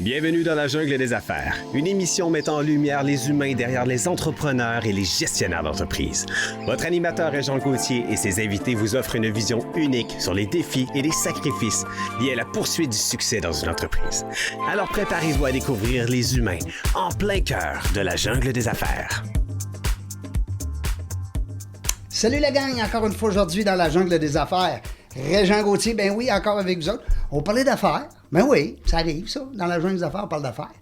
Bienvenue dans la jungle des affaires, une émission mettant en lumière les humains derrière les entrepreneurs et les gestionnaires d'entreprise. Votre animateur est Jean Gauthier et ses invités vous offrent une vision unique sur les défis et les sacrifices liés à la poursuite du succès dans une entreprise. Alors préparez-vous à découvrir les humains en plein cœur de la jungle des affaires. Salut la gang, encore une fois aujourd'hui dans la jungle des affaires. Régent Gauthier, ben oui, encore avec vous autres. On parlait d'affaires. Ben oui, ça arrive ça. Dans la jungle des affaires, on parle d'affaires.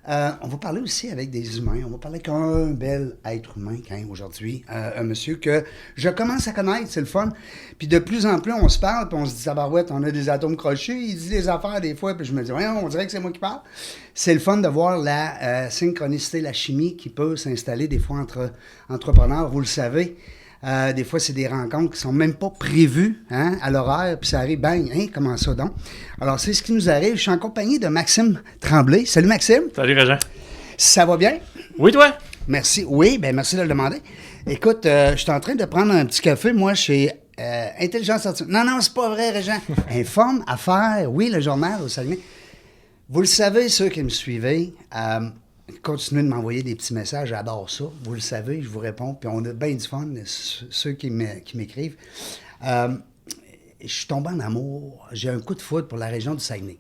On va parler aussi avec des humains. On va parler avec un bel être humain aujourd'hui. Un monsieur que je commence à connaître, c'est le fun. Puis de plus en plus, on se parle, puis on se dit, tabarouette, on a des atomes crochés. Il dit des affaires des fois, puis je me dis, ouais, on dirait que c'est moi qui parle. C'est le fun de voir la synchronicité, la chimie qui peut s'installer des fois entre entrepreneurs, vous le savez. Des fois, c'est des rencontres qui sont même pas prévues à l'horaire, puis ça arrive, bang, comment ça donc? Alors, c'est ce qui nous arrive. Je suis en compagnie de Maxime Tremblay. Salut Maxime. Salut Régent. Ça va bien? Oui, toi? Merci. Oui, bien merci de le demander. Écoute, je suis en train de prendre un petit café, moi, chez Intelligence Artificielle. Non, c'est pas vrai, Régent. Informe, Affaires, oui, le journal au Saguenay. Vous le savez, ceux qui me suivez, continuez de m'envoyer des petits messages, j'adore ça. Vous le savez, je vous réponds. Puis on a bien du fun, ceux qui m'écrivent. Je suis tombé en amour. J'ai un coup de foudre pour la région du Saguenay.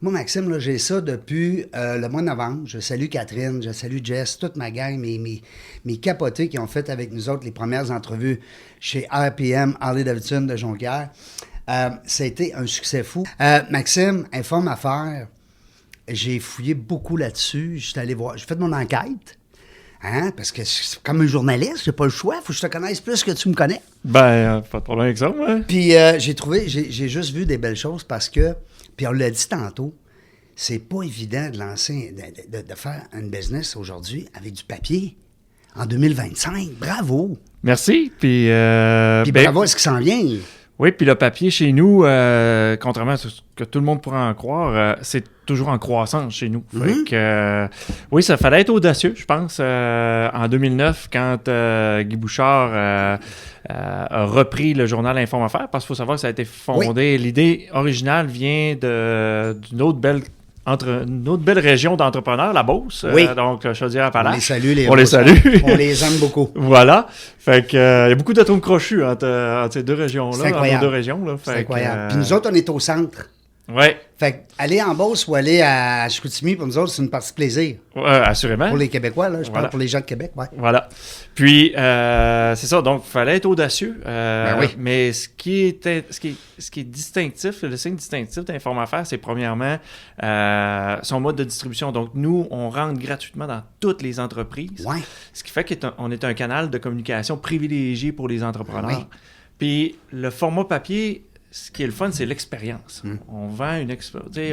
Moi, Maxime, là, j'ai ça depuis le mois de novembre. Je salue Catherine, je salue Jess, toute ma gang, mes capotés qui ont fait avec nous autres les premières entrevues chez RPM, Harley-Davidson de Jonquière. Ça a été un succès fou. Maxime, Informe Affaires. J'ai fouillé beaucoup là-dessus. J'étais allé voir. J'ai fait mon enquête. Parce que comme un journaliste, j'ai pas le choix. Faut que je te connaisse plus que tu me connais. Ben, pas de problème avec ça, moi. Puis j'ai juste vu des belles choses parce que, puis on l'a dit tantôt, c'est pas évident de lancer, de faire un business aujourd'hui avec du papier en 2025. Bravo! Merci. Puis bravo à ce qui s'en vient. Oui, puis le papier chez nous, contrairement à ce que tout le monde pourrait en croire, c'est toujours en croissance chez nous. Fait que, oui, ça fallait être audacieux, je pense, en 2009, quand Guy Bouchard a repris le journal Informe Affaires, parce qu'il faut savoir que ça a été fondé. Oui. L'idée originale vient d'une autre belle région d'entrepreneurs, la Beauce. Oui. Donc, Chaudière-Appalaches. On les salue, les On les salue. On les aime beaucoup. Voilà. Fait que, il y a beaucoup d'atomes crochus entre ces deux régions-là. C'est incroyable. Entre nos deux régions, là. C'est incroyable. Puis nous autres, on est au centre. Oui. Fait que aller en Beauce ou aller à Chicoutimi, pour nous autres, c'est une partie de plaisir. Assurément. Pour les Québécois, là. Je parle pour les gens de Québec, ouais. Voilà. Puis, c'est ça. Donc, il fallait être audacieux. Oui. Mais ce qui est distinctif, le signe distinctif d'Informe Affaires, c'est premièrement son mode de distribution. Donc, nous, on rentre gratuitement dans toutes les entreprises. Ouais. Ce qui fait qu'on est un canal de communication privilégié pour les entrepreneurs. Oui. Puis, le format papier, ce qui est le fun, c'est l'expérience. On vend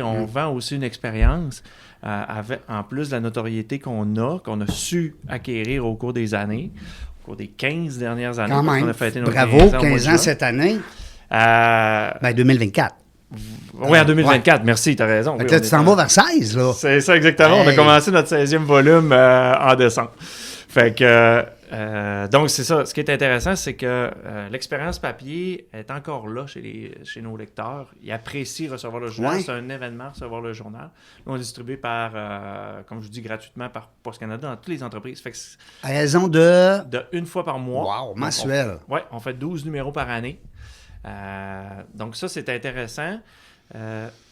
on vend aussi une expérience en plus de la notoriété qu'on a su acquérir au cours des années, au cours des 15 dernières années. Quand même. On a fêté nos bravo, 15 ans cette année. 2024. Oui, en 2024, merci, tu as raison. Fait que là, tu t'en vas vers 16, là. C'est ça, exactement. Hey. On a commencé notre 16e volume en décembre. Fait que, donc, c'est ça. Ce qui est intéressant, c'est que l'expérience papier est encore là chez nos lecteurs. Ils apprécient recevoir le journal. Ouais. C'est un événement, recevoir le journal. Nous, on est distribué comme je vous dis, gratuitement par Poste Canada dans toutes les entreprises. Fait que à raison de une fois par mois. Wow, mensuel. Oui, on fait 12 numéros par année. Donc, ça, c'est intéressant.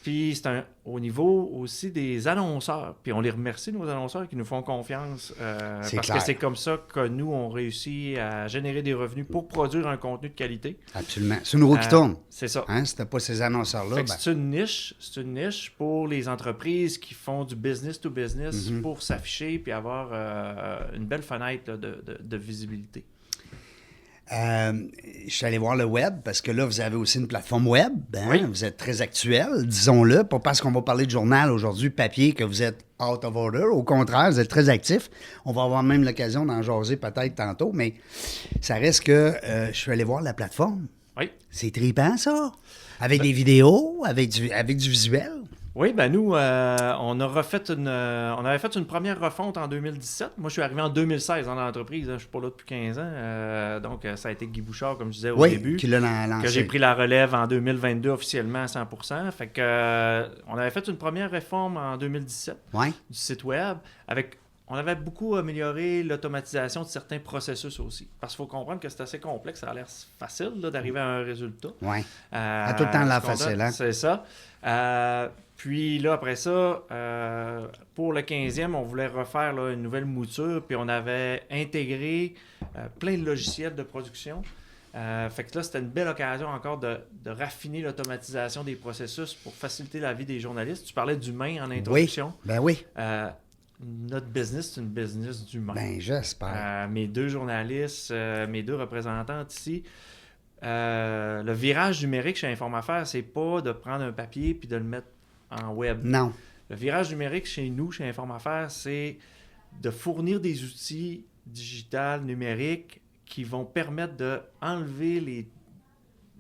Puis c'est au niveau aussi des annonceurs. Puis on les remercie, nos annonceurs, qui nous font confiance. Parce clair. Que c'est comme ça que nous, on réussit à générer des revenus pour produire un contenu de qualité. Absolument. C'est une roue qui tourne. C'est ça. C'était pas ces annonceurs-là. C'est une niche pour les entreprises qui font du business to business pour s'afficher puis avoir une belle fenêtre là, de visibilité. Je suis allé voir le web parce que là, vous avez aussi une plateforme web. Oui. Vous êtes très actuel, disons-le. Pas parce qu'on va parler de journal aujourd'hui, papier, que vous êtes out of order. Au contraire, vous êtes très actif. On va avoir même l'occasion d'en jaser peut-être tantôt, mais ça reste que je suis allé voir la plateforme. Oui. C'est trippant, ça. Avec des vidéos, avec du visuel. Oui, ben nous, on avait fait une première refonte en 2017. Moi, je suis arrivé en 2016 dans l'entreprise. Hein. Je suis pas là depuis 15 ans. Donc, ça a été Guy Bouchard, comme je disais au début, qui l'a lancé. que j'ai pris la relève en 2022 officiellement à 100%. Fait que, on avait fait une première réforme en 2017 Ouais. du site web avec... On avait beaucoup amélioré l'automatisation de certains processus aussi. Parce qu'il faut comprendre que c'est assez complexe. Ça a l'air facile là, d'arriver à un résultat. Oui. À tout le temps l'air ce qu'on facile, donne, hein? C'est ça. Puis là, après ça, pour le 15e, on voulait refaire là, une nouvelle mouture. Puis on avait intégré plein de logiciels de production. Fait que là, c'était une belle occasion encore de raffiner l'automatisation des processus pour faciliter la vie des journalistes. Tu parlais d'humain en introduction. Oui, ben oui. Notre business, c'est une business d'humain. Ben, j'espère. Mes 2 journalistes, mes 2 représentantes ici, le virage numérique chez Informaffaires, c'est pas de prendre un papier puis de le mettre en web. Non. Le virage numérique chez nous, chez Informaffaires, c'est de fournir des outils digitales, numériques, qui vont permettre d'enlever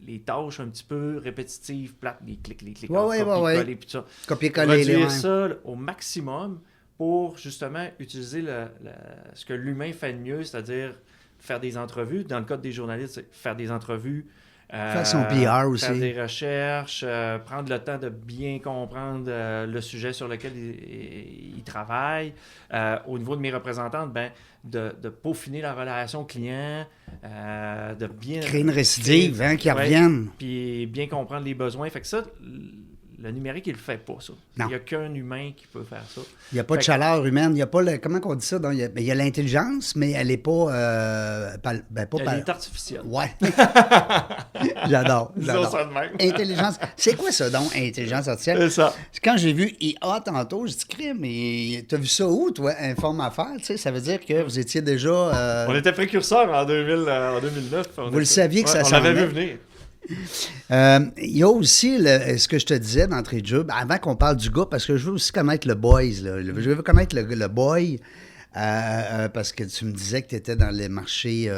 les tâches un petit peu répétitives, plates, les clics, copier-coller, puis tout ça. Copier-coller, Réduire ça au maximum pour justement utiliser ce que l'humain fait de mieux, c'est-à-dire faire des entrevues. Dans le cas des journalistes, c'est faire des entrevues. Faire son PR aussi. Faire des recherches, prendre le temps de bien comprendre le sujet sur lequel il travaille. Au niveau de mes représentantes, de peaufiner la relation client, de bien... Créer une récidive, qui revienne. Puis bien comprendre les besoins. Fait que ça, le numérique, il le fait pas, ça. Non. Il n'y a qu'un humain qui peut faire ça. Il n'y a pas de chaleur humaine. Il n'y a pas le... Comment on dit ça? Donc, il y a l'intelligence, mais elle n'est pas... Elle est artificielle. Ouais. J'adore. Disons ça de même. Intelligence. C'est quoi ça, donc, intelligence artificielle? C'est ça. Quand j'ai vu IA tantôt, j'ai dit, crème, mais t'as vu ça où, toi, Informaffaires? Tu sais, ça veut dire que vous étiez déjà... On était précurseurs en 2009. Vous le saviez que ça s'en On l'avait venait. vu venir. Il y a aussi ce que je te disais d'entrée de jeu, avant qu'on parle du gars, parce que je veux aussi connaître le boys. Là. Je veux connaître le boy, parce que tu me disais que tu étais dans les marchés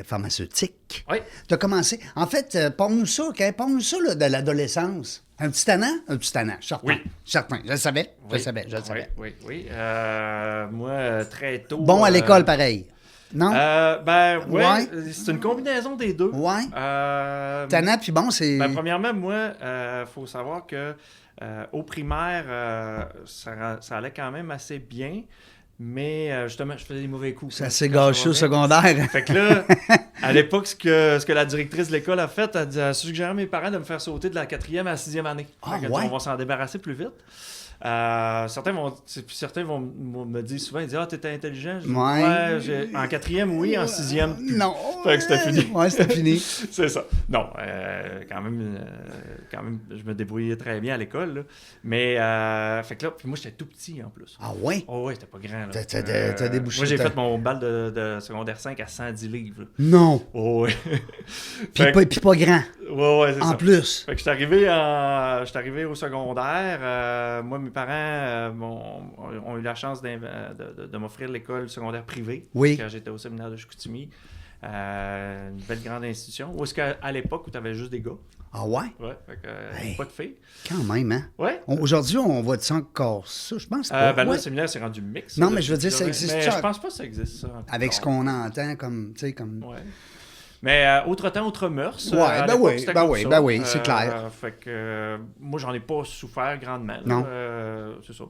pharmaceutiques. Oui. Tu as commencé. En fait, parle-nous ça, OK? Parle-nous ça là, de l'adolescence. Un petit tannant? Un petit tannant, certain. Oui. Certain. Je le savais. Je Oui. le savais. Je le savais. Oui. Moi, très tôt... Bon à l'école, pareil. Non? Ouais. C'est une combinaison des deux. Ouais. Tannant, puis bon, c'est... Premièrement, moi, faut savoir que au primaire, ça allait quand même assez bien, mais justement, je faisais des mauvais coups. Ça s'est gâché au secondaire. Fait que là, à l'époque, ce que la directrice de l'école a fait, elle a suggéré à mes parents de me faire sauter de la 4e à la 6e année. Fait que, on va s'en débarrasser plus vite. Certains vont me dire souvent, ils disent « Ah, t'étais intelligent. » Je dis, ouais, en 4e, oui, en 6e, plus. Non. Fait que c'était fini. Ouais, c'était fini. C'est ça. Non, quand même, je me débrouillais très bien à l'école. Là. Mais, fait que là, puis moi, j'étais tout petit en plus. Ah ouais? Oh ouais, c'était pas grand. Là. T'as débouché. Moi, j'ai fait mon bal de secondaire 5 à 110 livres. Là. Non. Oh ouais. Puis pas grand. Ouais, c'est ça. En plus. Fait que j'étais arrivé au secondaire. Moi, mes parents ont eu la chance de m'offrir l'école secondaire privée quand j'étais au séminaire de Chicoutimi. Une belle grande institution. Où est-ce qu'à l'époque, où tu avais juste des gars? Ah ouais? Ouais, fait que pas de filles. Quand même, hein? Ouais. Aujourd'hui, on voit ça encore ça, je pense pas. Là, le séminaire, c'est rendu mix. Non, mais je veux dire, ça existe mais ça. je pense pas que ça existe, ça. Avec ce qu'on entend comme, tu sais, comme... Ouais. Mais autre temps, autre mœurs. Ouais, ben oui, c'est clair. Fait que moi, j'en ai pas souffert grandement. Non. C'est ça.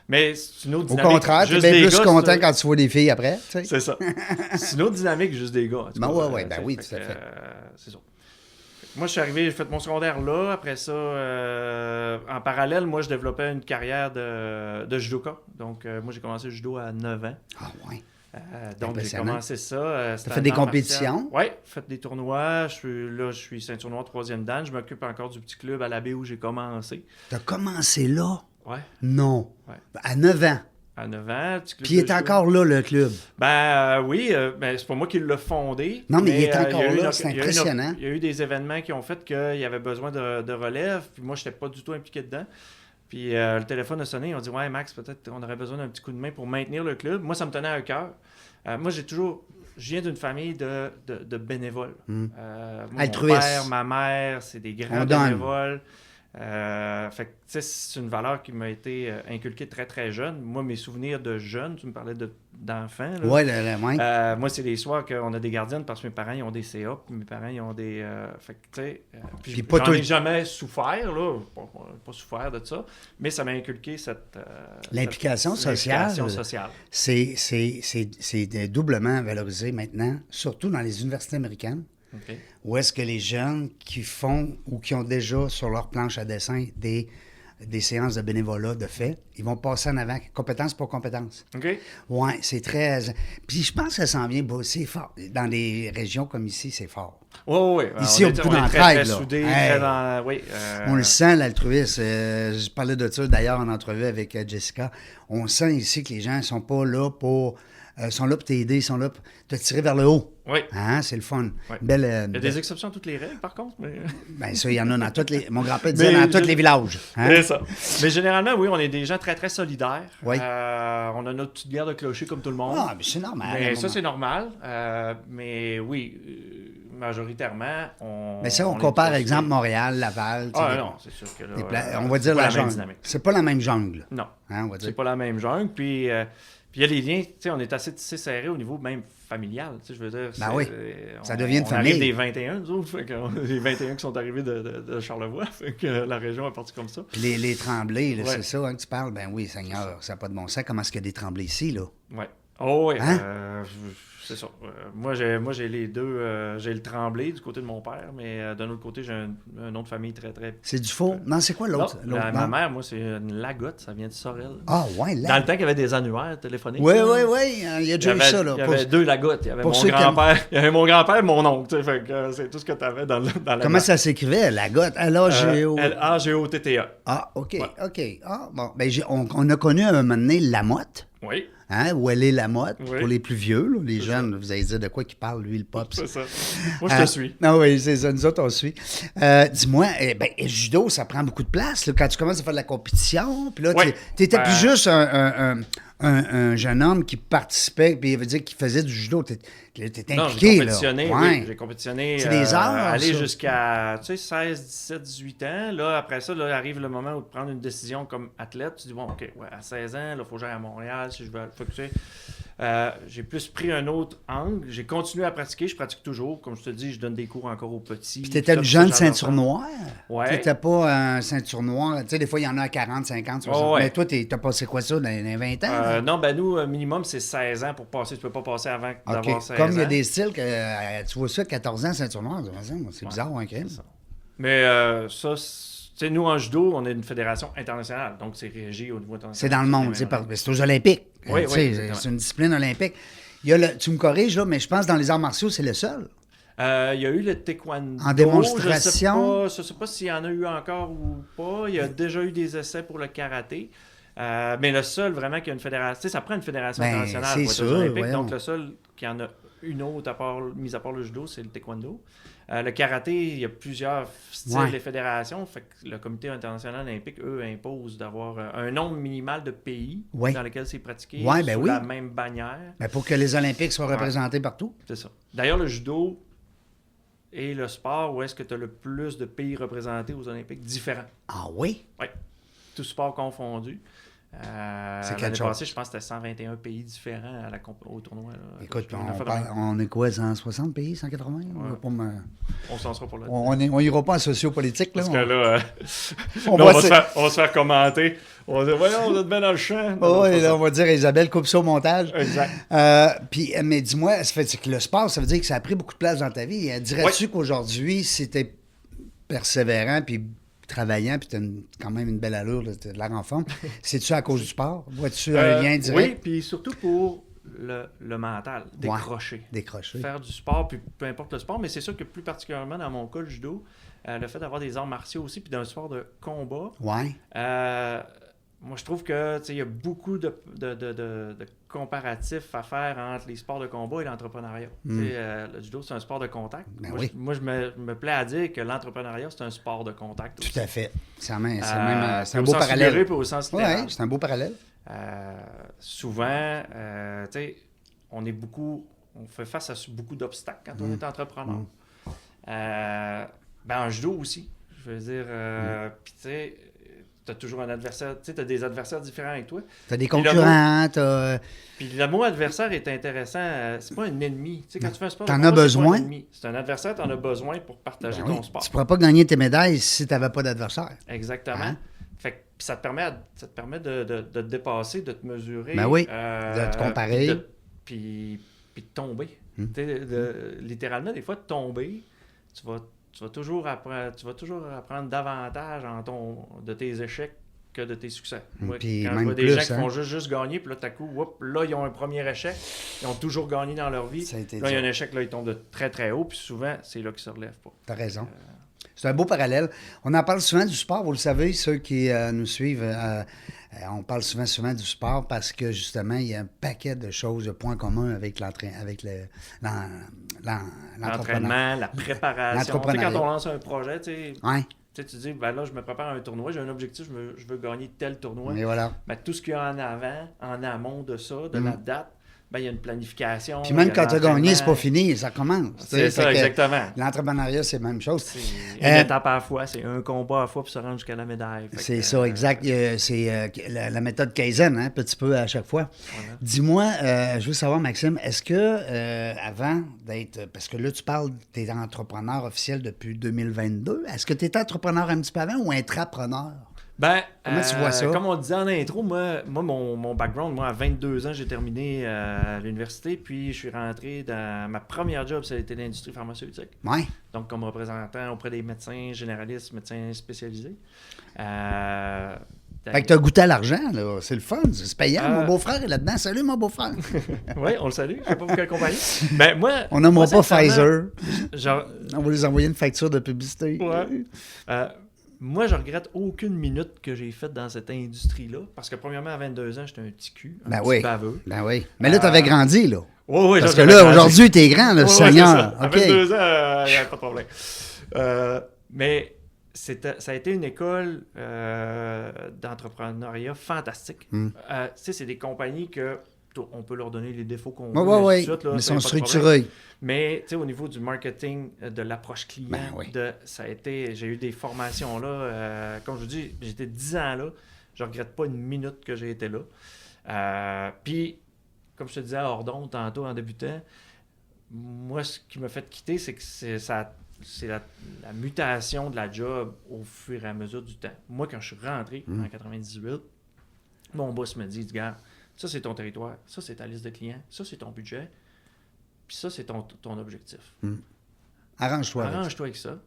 Mais c'est une autre dynamique. Au contraire, t'es bien plus content quand tu vois des filles après, tu sais. C'est ça. C'est une autre dynamique, juste des gars. Oui, tout à fait. C'est ça. Moi, je suis arrivé, j'ai fait mon secondaire là. Après ça, en parallèle, moi, je développais une carrière de judoka. Donc, moi, j'ai commencé le judo à 9 ans. Ah ouais. Donc, j'ai commencé ça. Tu as fait des compétitions? Oui, fait des tournois. Je suis ceinture noire 3e dan. Je m'occupe encore du petit club à la baie où j'ai commencé. Tu as commencé là? Oui. Non. Ouais. À 9 ans? À 9 ans. Puis il est encore là, le club? Oui. C'est pas moi qui l'ai fondé. Non, mais il est encore là. C'est impressionnant. Il y a eu des événements qui ont fait qu'il y avait besoin de relève. Puis moi, je n'étais pas du tout impliqué dedans. Puis le téléphone a sonné. On dit « Ouais, Max, peut-être on aurait besoin d'un petit coup de main pour maintenir le club. » Moi, ça me tenait à cœur. Moi, je viens d'une famille de bénévoles. Mon Altruiste. père, ma mère, c'est des grands bénévoles. Fait que, tu sais, c'est une valeur qui m'a été inculquée très, très jeune. Moi, mes souvenirs de jeune, tu me parlais d'enfants. Là. Ouais, Moi, c'est les soirs qu'on a des gardiennes parce que mes parents, ils ont des CA, puis mes parents, ils ont des... fait que, tu sais... puis j'en ai jamais souffert, là. Pas souffert de ça, mais ça m'a inculqué cette... l'implication sociale. C'est doublement valorisé maintenant, surtout dans les universités américaines. Okay. Où est-ce que les jeunes qui font ou qui ont déjà sur leur planche à dessin des séances de bénévolat de fait, ils vont passer en avant, compétence pour compétence. OK. Oui, c'est très... Puis je pense que ça s'en vient, c'est fort. Dans des régions comme ici, c'est fort. Oui. Ici, on a beaucoup d'entraide, très soudés, très dans... Oui, On le sent, l'altruisme. Je parlais de ça, d'ailleurs, en entrevue avec Jessica. On sent ici que les gens ne sont pas là pour... sont là pour t'aider, ils sont là pour te tirer vers le haut. Oui. Hein, c'est le fun. Oui. Il y a des exceptions à toutes les règles, par contre. Mais... Bien, ça, il y en a dans toutes les... Mon grand-père disait dans tous les villages. Hein? C'est ça. Mais généralement, oui, on est des gens très, très solidaires. Oui. On a notre petite guerre de clocher comme tout le monde. Ah, mais c'est normal. Mais ça, c'est normal. Mais oui, majoritairement, Mais ça, on compare, par exemple, Montréal, Laval. Ah non, c'est sûr que là... on va dire la jungle. C'est pas la même jungle. Non. Hein, on va dire. C'est pas la même jungle. Puis il y a les liens, tu sais, on est assez tissé serré au niveau même familial, tu sais, je veux dire. Ben oui, ça devient une famille. On arrive des 21, nous autres, fait que, les 21 qui sont arrivés de Charlevoix, fait que la région est partie comme ça. Puis les Tremblés, là, c'est ça hein, que tu parles? Ben oui, Seigneur, ça n'a pas de bon sens. Comment est-ce qu'il y a des Tremblés ici, là? Oui. Oh oui, hein? C'est ça. Moi, j'ai les deux. J'ai le Tremblay du côté de mon père, mais d'un autre côté, j'ai une autre famille très, très... C'est du faux? Non, c'est quoi l'autre? Ma mère, moi, c'est une Lagotte. Ça vient de Sorel. Ah, ouais, là. Dans le temps qu'il y avait des annuaires téléphoniques. Oui. Il y a déjà eu ça, là. Il y avait deux Lagottes. Il y avait mon grand-père. Il y avait mon grand-père et mon oncle. Fait que c'est tout ce que tu avais dans la... Comment ça s'écrivait, Lagotte? L-A-G-O... L-A-G-O-T-T-A. Ah, OK. Ah, bon. Ben, on a connu à un moment donné Lamotte. Oui. Hein, où elle est Lamotte, oui. Pour les plus vieux, là, les jeunes, ça. Vous allez dire de quoi qu'il parle, lui, le Pops. C'est ça. Moi, je te suis. Ah oui, c'est ça, nous autres, on suit. Dis-moi, judo, ça prend beaucoup de place, là, quand tu commences à faire de la compétition, puis là, tu n'étais plus juste un jeune homme qui participait, puis il veut dire qu'il faisait du judo. Tu étais impliqué, là. J'ai compétitionné. C'est des heures, aller ça. Jusqu'à 16, 17, 18 ans. Là, après ça, là, arrive le moment où de prendre une décision comme athlète. Tu dis, bon, OK, à 16 ans, il faut que j'aille à Montréal si je veux. Faut que, tu sais, j'ai plus pris un autre angle. J'ai continué à pratiquer. Je pratique toujours. Comme je te dis, je donne des cours encore aux petits. Puis t'étais le jeune ceinture noire? Ouais. T'étais pas un ceinture noire. Tu sais, des fois, il y en a à 40, 50, 60. Mais toi, t'as passé quoi ça dans les 20 ans? Non, ben nous, minimum, c'est 16 ans pour passer. Tu peux pas passer avant d'avoir 16 ans. Comme il y a des styles que tu vois ça à 14 ans, ceinture noire. C'est bizarre, hein, quand même. Mais ça, tu sais, nous, en judo, on est une fédération internationale. Donc, c'est régi au niveau international. C'est dans le monde. C'est aux Olympiques. Oui, c'est une discipline olympique. Tu me corriges, là, mais je pense que dans les arts martiaux, c'est le seul. Il y a eu le taekwondo. En démonstration? Je ne sais pas s'il y en a eu encore ou pas. Il y a déjà eu des essais pour le karaté. Mais le seul vraiment qui a une fédération... Tu sais, ça prend une fédération internationale pour être aux Olympiques. Donc, le seul qui en a une autre, mis à part le judo, c'est le taekwondo. Le karaté, il y a plusieurs styles et fédérations. Fait que le comité international olympique, eux, impose d'avoir un nombre minimal de pays dans lesquels c'est pratiqué sous la même bannière. Mais pour que les Olympiques soient représentés partout. C'est ça. D'ailleurs, le judo est le sport où est-ce que tu as le plus de pays représentés aux Olympiques différents. Ah oui? Oui. Tout sport confondu. C'est l'année passée, je pense que c'était 121 pays différents au tournoi. Là. Écoute, on est quoi, 160 pays, 180? Ouais. On s'en sera pour là. On ira pas en sociopolitique. Là, parce que là, on va se faire commenter. On va dire, voyons, vous êtes bien dans le champ. Oui, là, on va dire, Isabelle, coupe ça au montage. Exact. Mais dis-moi, c'est que le sport, ça veut dire que ça a pris beaucoup de place dans ta vie. Dirais-tu qu'aujourd'hui, si t'es persévérant, puis travaillant, puis tu as quand même une belle allure, tu as de l'air en forme. C'est-tu à cause du sport? Vois-tu un lien direct? Oui, puis surtout pour le mental, décrocher. Décrocher. Faire du sport, puis peu importe le sport, mais c'est sûr que plus particulièrement dans mon cas, le judo, le fait d'avoir des arts martiaux aussi, puis d'un sport de combat, moi je trouve que il y a beaucoup de comparatifs à faire entre les sports de combat et l'entrepreneuriat. Le judo, c'est un sport de contact. Moi, je me plais à dire que l'entrepreneuriat, c'est un sport de contact aussi. Tout à fait. C'est un beau parallèle. Au sens littéral. Oui, c'est un beau parallèle. Souvent, on fait face à beaucoup d'obstacles quand on est entrepreneur. En judo aussi. Je veux dire, puis tu sais, t'as toujours un adversaire, tu sais, t'as des adversaires différents avec toi. T'as des concurrents, Puis le mot adversaire est intéressant, c'est pas un ennemi. Tu sais, quand tu fais un sport, t'en as besoin. C'est un adversaire, t'en as besoin pour partager Ben oui. ton sport. Tu pourras pas gagner tes médailles si t'avais pas d'adversaire. Exactement. Hein? Fait que puis ça te permet de te dépasser, de te mesurer. Ben oui, de te comparer. Puis de tomber. Hmm. Tu sais, littéralement, des fois, de tomber, tu vas toujours apprendre davantage de tes échecs que de tes succès. Moi, Puis quand je même vois des plus, gens qui hein. font juste gagner, puis là, tout à coup, là, ils ont un premier échec. Ils ont toujours gagné dans leur vie. Ça a été Là, il y a un dur. échec, là, ils tombent de très, très haut, puis souvent, c'est là qu'ils se relèvent pas. T'as raison. C'est un beau parallèle. On en parle souvent du sport, vous le savez, ceux qui nous suivent, on parle souvent du sport parce que justement, il y a un paquet de choses, de points communs avec L'entraînement, la préparation. Tu sais, L'entrepreneuriat. quand on lance un projet, tu sais, Ouais, tu dis, ben là, je me prépare à un tournoi, j'ai un objectif, je veux gagner tel tournoi. mais voilà. Ben, tout ce qu'il y a en amont de ça, de la date, ben, il y a une planification. Puis même il y a quand tu as gagné, c'est pas l'entraînement. fini, ça commence. C'est ça, exactement. L'entrepreneuriat, c'est la même chose. C'est une étape à la fois, c'est un combat à la fois pour se rendre jusqu'à la médaille. Fait C'est que, ça, exact. C'est la méthode Kaizen, un petit peu à chaque fois. Voilà. Dis-moi, je veux savoir, Maxime, est-ce que avant d'être... Parce que là, tu parles, tu es entrepreneur officiel depuis 2022. Est-ce que tu étais entrepreneur un petit peu avant ou intrapreneur? Ben, Comment tu vois ça? Comme on disait en intro, moi mon background, moi, à 22 ans, j'ai terminé à l'université, puis je suis rentré dans ma première job, ça a été l'industrie pharmaceutique. Oui. Donc, comme représentant auprès des médecins généralistes, médecins spécialisés. Fait que tu as goûté à l'argent, là. C'est le fun, c'est payant. Mon beau-frère est là-dedans. Salut, mon beau-frère. Oui, on le salue. Je sais pas pour quelle compagnie. Ben, moi, On nommera pas sincèrement, Pfizer. genre, On va les envoyer une facture de publicité. ouais. Moi, je regrette aucune minute que j'ai faite dans cette industrie-là. Parce que, premièrement, à 22 ans, j'étais un petit cul, un petit baveux. Ben oui. Mais là, tu avais grandi, là. Oui, Parce que là, aujourd'hui, tu es grand, là, Seigneur. À 22 ans, il n'y a pas de problème. Mais ça a été une école d'entrepreneuriat fantastique. Tu sais, c'est des compagnies que on peut leur donner les défauts qu'on veut. Oui, mais ils sont structurés. Mais tu sais, au niveau du marketing, de l'approche client, Ben oui. ça a été, j'ai eu des formations là. Comme je vous dis, j'étais 10 ans là. Je regrette pas une minute que j'ai été là. Puis, comme je te disais à Ordon tantôt en débutant, moi, ce qui m'a fait quitter, c'est que c'est la mutation de la job au fur et à mesure du temps. Moi, quand je suis rentré en 98, mon boss me dit, gars, ça, c'est ton territoire. Ça, c'est ta liste de clients. Ça, c'est ton budget. Puis ça, c'est ton objectif. Arrange-toi. Arrange-toi avec ça.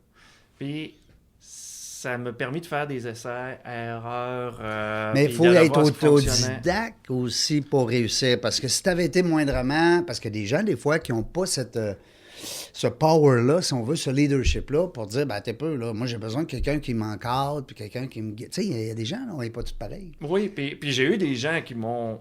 Puis ça m'a permis de faire des essais, erreurs. Mais il puis faut de être voir ce qui fonctionnait. autodidacte aussi pour réussir. Parce que si tu avais été moindrement... Parce que des gens, des fois, qui n'ont pas ce power-là, si on veut, ce leadership-là, pour dire, ben, t'es peu, là, moi, j'ai besoin de quelqu'un qui m'encadre, puis quelqu'un qui me guide. Tu sais, il y a des gens, là, on n'est pas tous pareils. Oui, puis j'ai eu des gens qui m'ont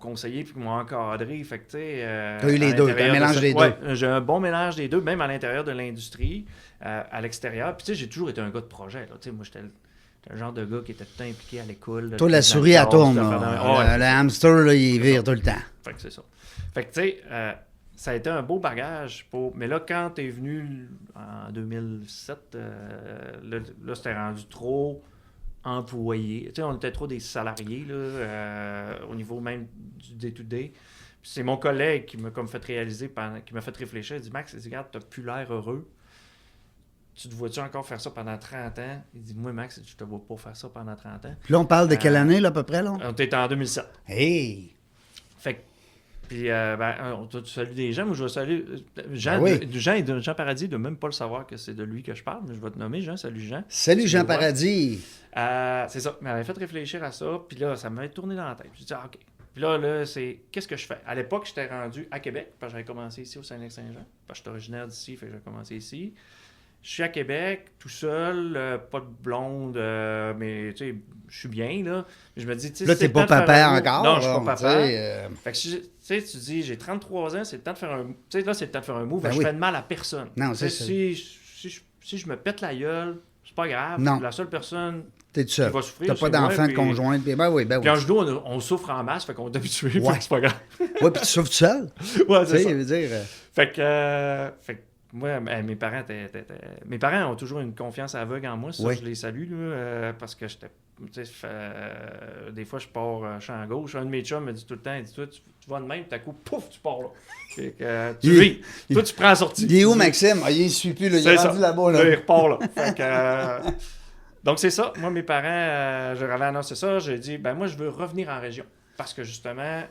conseillé puis qui m'ont encadré. Fait que, tu sais... T'as eu les deux, t'as un mélange des deux. Ouais, j'ai un bon mélange des deux, même à l'intérieur de l'industrie, à l'extérieur. Puis, tu sais, j'ai toujours été un gars de projet, là. Tu sais, moi, j'étais le genre de gars qui était tout le temps impliqué à l'école. Toi, la souris, elle tourne, là. Le hamster, là, il vire tout le temps. Fait que c'est ça. Fait que, tu sais... ça a été un beau bagage. Mais là, quand tu es venu en 2007, là c'était rendu trop employé. Tu sais, on était trop des salariés là, au niveau même du day-to-day. Puis c'est mon collègue qui m'a comme fait réaliser, qui m'a fait réfléchir. Il dit, Max, regarde, tu n'as plus l'air heureux. Tu te vois-tu encore faire ça pendant 30 ans? Il dit, moi, Max, je te vois pas faire ça pendant 30 ans. Puis là, on parle de quelle année, là, à peu près, là? On était en 2007. Hey! Fait que puis, tu salues des gens, moi je vais saluer Jean, Ben oui. Jean Paradis, il ne doit même pas le savoir que c'est de lui que je parle, mais je vais te nommer Jean. Salut Jean. Salut Jean Paradis. C'est ça, il m'avait fait réfléchir à ça, puis là, ça m'avait tourné dans la tête. Je me dit, OK. Puis là, c'est qu'est-ce que je fais? À l'époque, j'étais rendu à Québec, parce que j'avais commencé ici au Saguenay-Saint-Jean, parce que je suis originaire d'ici, fait que j'ai commencé ici. Je suis à Québec, tout seul, pas de blonde, mais tu sais, je suis bien, là. Je me dis, tu sais, là, t'es pas papa encore. Non, je suis pas papa. Fait que, tu sais, tu dis, j'ai 33 ans, c'est le temps de faire un... Tu sais, là, c'est le temps de faire un move. Ben je oui. fais de mal à personne. Non, c'est ça. Si je me pète la gueule, c'est pas grave. Non. La seule personne t'es tout seul. qui va souffrir, T'as pas d'enfant, de conjointe. Ben oui, ben oui. Puis en judo, on souffre en masse, fait qu'on est habitué, Ouais. c'est pas grave. Ouais, puis tu souffres tout seul. Ouais, c'est ça. Veut dire... Fait que moi, mes parents ont toujours une confiance aveugle en moi. Ça, Oui. je les salue, là, parce que j'étais... Tu sais, des fois, je pars champ gauche. Un de mes chums me dit tout le temps, il dit, toi, tu vas de même, tout à coup, pouf, tu pars là. Fait que, toi, tu prends la sortie. Il est où, Maxime? Ah, il ne suit plus, là. Il est rendu là-bas. Là. Là, il repart là. Fait que, donc, c'est ça. Moi, mes parents, je leur avais annoncé ça. J'ai dit, ben moi, je veux revenir en région. Parce que, justement,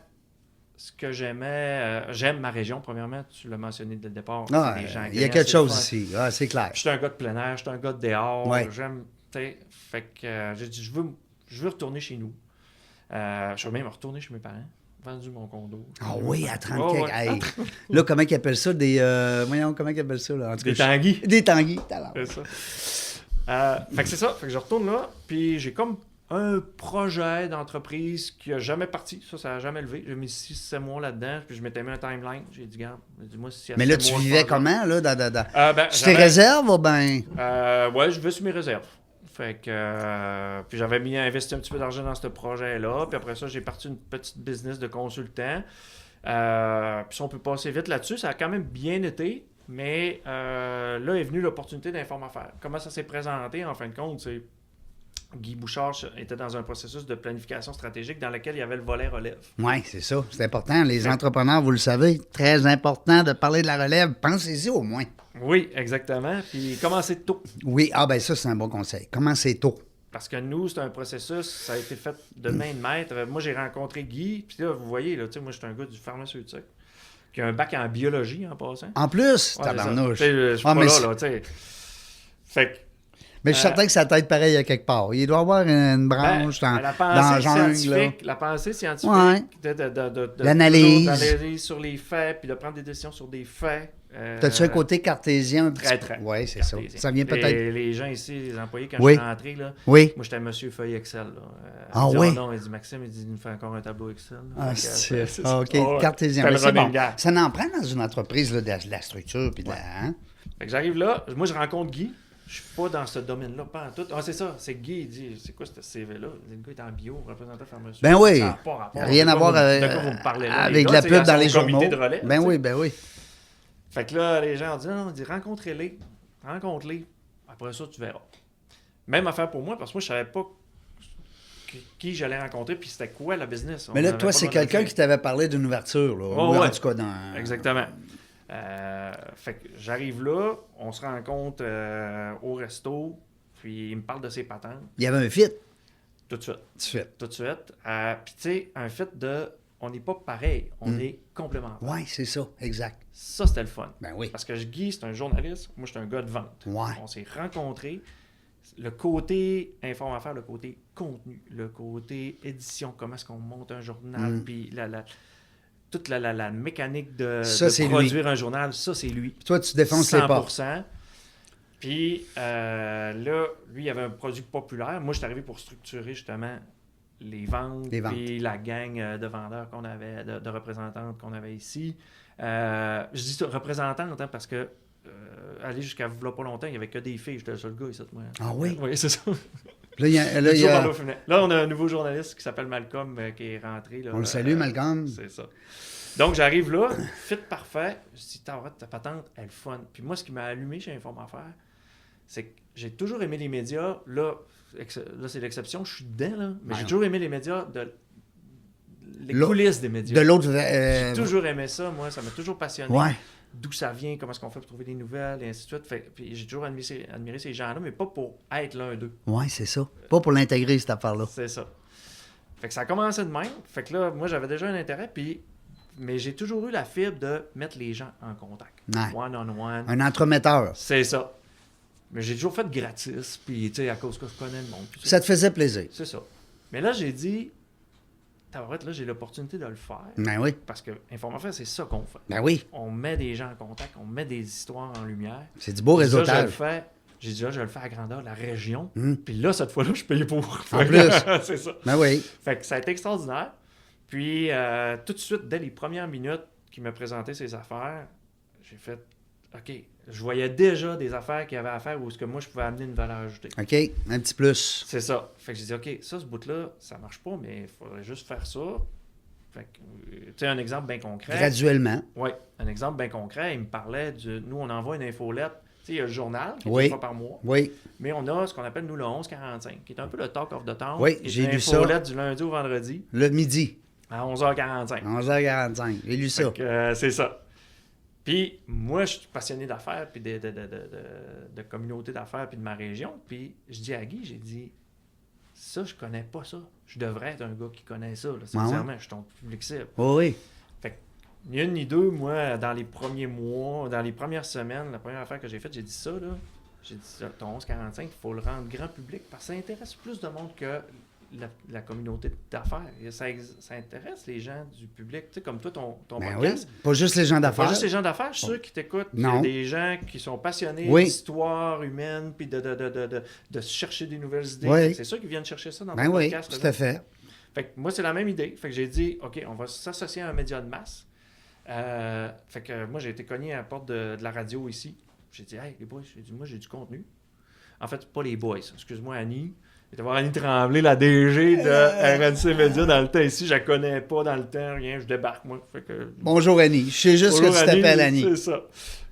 ce que j'aimais, j'aime ma région, premièrement. Tu l'as mentionné dès le départ. Ah, Les gens il y a gagnants, quelque c'est chose le fun. ici. Ah, c'est clair. Je suis un gars de plein air, je suis un gars de dehors. Ouais. J'aime, tu sais, fait que j'ai dit, je veux retourner chez nous. Je veux même retourner chez mes parents. Vendu mon condo. Ah oui, à 30 Oh, quelques. ouais. Hey. Là, comment ils appellent ça? Voyons, comment ils appellent ça? Là? En tout Des cas, tanguis. Des tanguis. talent. C'est ça. Fait que c'est ça. Fait que je retourne là. Puis j'ai comme un projet d'entreprise qui a jamais parti. Ça n'a jamais levé. J'ai mis 6-7 mois là-dedans. Puis je m'étais mis un timeline. J'ai dit, garde, dis-moi si Mais là, tu vivais comment, là? Sur tes réserves ou ben? Ouais, je vais sur mes réserves. Fait que, puis j'avais investi un petit peu d'argent dans ce projet-là. Puis après ça, j'ai parti une petite business de consultant. Puis si on peut passer vite là-dessus, ça a quand même bien été. Mais là est venue l'opportunité d'Informe-Affaires. Comment ça s'est présenté, en fin de compte, c'est Guy Bouchard était dans un processus de planification stratégique dans lequel il y avait le volet relève. Oui, c'est ça. C'est important. Les entrepreneurs, vous le savez, très important de parler de la relève. Pensez-y au moins. Oui, exactement. Puis commencer tôt. Oui, ça, c'est un bon conseil. Commencez tôt. Parce que nous, c'est un processus, ça a été fait de main de maître. Moi, j'ai rencontré Guy, puis là, vous voyez, là, moi, je suis un gars du pharmaceutique, qui a un bac en biologie, en passant. En plus, Ouais, tabarnouche. je suis pas là, tu sais. Fait que... Mais je suis certain que ça tête pareil à quelque part. Il doit y avoir une branche dans la la jungle. scientifique, la pensée scientifique, Ouais. de L'analyse. d'analyser sur les faits, puis de prendre des décisions sur des faits. T'as-tu un côté cartésien un petit Très, peu? très. Oui, c'est ça. cartésien. Ça vient peut-être. Les gens ici, les employés, quand Oui. je suis rentré, là, Oui. moi, j'étais monsieur feuille Excel. Là. Ah il dit, oui? Oh non, il dit, Maxime, il nous fait encore un tableau Excel. Là. Ah, Fait que, c'est ça. OK, Ouais. cartésien. C'était Mais le c'est bon. running gag. Ça n'en prend dans une entreprise là, de la structure. Puis de la, hein? Fait que j'arrive là, moi, je rencontre Guy. Je suis pas dans ce domaine-là, pas en tout. Ah, c'est ça, c'est Guy, il dit, c'est quoi ce CV-là? Le gars est en bio, représentant pharmaceutique. Ben oui. Ça n'a pas rapport. Rien à voir De quoi vous me parlez là, avec les la gars, pub tu sais, dans les son comité journaux. de relais, Ben tu sais. oui, ben oui. Fait que là, les gens ont dit, non, on dit, rencontrez-les. Rencontre-les. Après ça, tu verras. Même affaire pour moi, parce que moi, je savais pas qui j'allais rencontrer, puis c'était quoi la business. Mais là, toi, c'est quelqu'un qui t'avait parlé d'une ouverture, là. Oh, ou ouais. en tout cas, dans... Exactement. Fait que j'arrive là, on se rencontre au resto, puis il me parle de ses patentes. Il y avait un fit. Tout de suite. Fit. Tout de suite. Puis tu sais, un fit de... On n'est pas pareil, on est complémentaires. Oui, c'est ça, exact. Ça, c'était le fun. Ben oui. Parce que Guy, c'est un journaliste, moi, je suis un gars de vente. Ouais. On s'est rencontrés. Le côté Informe-Affaires, le côté contenu, le côté édition, comment est-ce qu'on monte un journal, puis toute la mécanique de c'est produire un journal, ça, c'est lui. Puis toi, tu défonces les portes. 100%. Puis là, lui, il avait un produit populaire. Moi, je suis arrivé pour structurer justement les ventes, puis la gang de vendeurs qu'on avait, de représentantes qu'on avait ici. Je dis représentantes parce que aller jusqu'à là pas longtemps, il n'y avait que des filles. J'étais le seul gars ici. Moi. Ah oui? Oui, c'est ça. Là, il y a... Là, on a un nouveau journaliste qui s'appelle Malcolm qui est rentré. Là, on le salue, Malcolm. C'est ça. Donc, j'arrive là, fit parfait. Je dis, ta patente, elle est fun. Puis moi, ce qui m'a allumé chez Informe-Affaires, c'est que j'ai toujours aimé les médias. Là c'est l'exception, je suis dedans, là. Mais j'ai toujours aimé les médias, les coulisses des médias. De l'autre... J'ai toujours aimé ça, moi. Ça m'a toujours passionné. Ouais. D'où ça vient, comment est-ce qu'on fait pour trouver des nouvelles, et ainsi de suite. Puis j'ai toujours admiré ces gens-là, mais pas pour être l'un d'eux. Oui, c'est ça. Pas pour l'intégrer, cette affaire-là. C'est ça. Fait que ça a commencé de même. Fait que là, moi, j'avais déjà un intérêt, mais j'ai toujours eu la fibre de mettre les gens en contact. Ouais. One-on-one. Un entremetteur. C'est ça. Mais j'ai toujours fait gratis, puis tu sais, à cause que je connais le monde. Ça te faisait plaisir. C'est ça. Mais là, j'ai dit, là, j'ai l'opportunité de le faire. Ben oui. Parce que Informe-Affaires, c'est ça qu'on fait. Ben oui. On met des gens en contact, on met des histoires en lumière. C'est du beau réseautage. J'ai dit là, je le fais à grandeur de la région. Puis là, cette fois-là, je suis payé pour. En plus. C'est ça. Ben oui. Fait que ça a été extraordinaire. Puis, tout de suite, dès les premières minutes qu'il m'a présenté ses affaires, j'ai fait, OK, je voyais déjà des affaires qu'il y avait à faire où est-ce que moi, je pouvais amener une valeur ajoutée. OK, un petit plus. C'est ça. Fait que j'ai dit, OK, ça, ce bout-là, ça marche pas, mais il faudrait juste faire ça. Fait que, tu sais, un exemple bien concret. Graduellement. Oui, un exemple bien concret, il me parlait nous, on envoie une infolette. Tu sais, il y a le journal, qui est Oui. une fois par mois. Oui. Mais on a ce qu'on appelle, nous, le 11-45, qui est un peu le talk of the town. Oui, j'ai lu ça. Une infolette du lundi au vendredi Le midi. à 11h45. 11h45. J'ai lu ça. Fait que, c'est ça. Puis moi, je suis passionné d'affaires, puis de communauté d'affaires, puis de ma région. Puis je dis à Guy, j'ai dit, ça, je connais pas ça. Je devrais être un gars qui connaît ça. Là. Sincèrement, je suis ton public cible. Oui, oui. Fait que, ni une ni deux, moi, dans les premiers mois, dans les premières semaines, la première affaire que j'ai faite, j'ai dit ça, là. J'ai dit, ton 1145, il faut le rendre grand public parce que ça intéresse plus de monde que la communauté d'affaires. Ça intéresse les gens du public. Tu sais, comme toi, ton podcast. Oui. Pas juste les gens d'affaires. Pas juste les gens d'affaires, je suis sûr qui t'écoutent. Il y a des gens qui sont passionnés d'histoire humaine puis de chercher des nouvelles idées. Oui. C'est sûr qu'ils viennent chercher ça dans ton podcast. Oui, tout à fait. Fait que moi, c'est la même idée. Fait que j'ai dit, OK, on va s'associer à un média de masse. Fait que moi, j'ai été cogné à la porte de la radio ici. J'ai dit, hey, les boys, moi, j'ai du contenu. En fait, pas les boys. Excuse-moi, Annie. Il va y avoir Annie Tremblay, la DG de RNC Media dans le temps ici. Je la connais pas dans le temps, rien. Je débarque, moi. Fait que... Bonjour, Annie. Je sais juste que tu t'appelles Annie. C'est ça.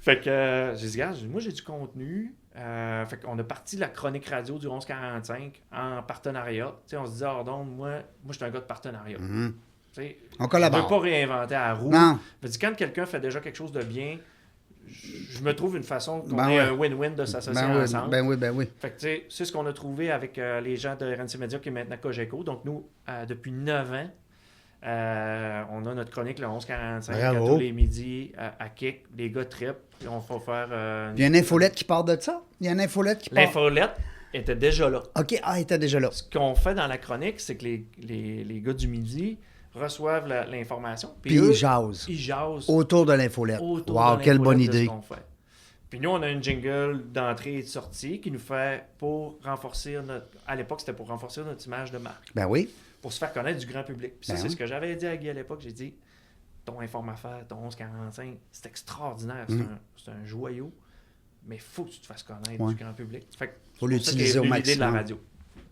Fait que j'ai dit, regarde, moi, j'ai du contenu. Fait qu'on a parti la chronique radio du 1145 en partenariat. T'sais, on se dit, donc, moi, je suis un gars de partenariat. On collabore. Je ne veux pas réinventer la roue. Non. Quand quelqu'un fait déjà quelque chose de bien, je me trouve une façon qu'on ait un win-win de s'associer ensemble. Ben oui. Fait que, c'est ce qu'on a trouvé avec les gens de RNC Media qui est maintenant Cogeco. Donc, nous, depuis 9 ans, on a notre chronique le 11-45 tous les midis à Kik. Les gars trip. On va faire... Il y a une infolette qui part de ça? L'infolette était déjà là. OK, elle était déjà là. Ce qu'on fait dans la chronique, c'est que les gars du midi reçoivent l'information. Puis ils jasent. Ils jasent. Autour de l'infolette. Wow, quelle bonne idée. Puis nous, on a une jingle d'entrée et de sortie qui nous fait pour renforcer notre... À l'époque, c'était pour renforcer notre image de marque. Ben oui. Pour se faire connaître du grand public. Puis ça, c'est ce que j'avais dit à Guy à l'époque. J'ai dit, ton Informe Affaires, ton 1145, c'est extraordinaire. C'est un joyau. Mais il faut que tu te fasses connaître du grand public. Fait que faut l'utiliser au maximum. L'idée de la radio.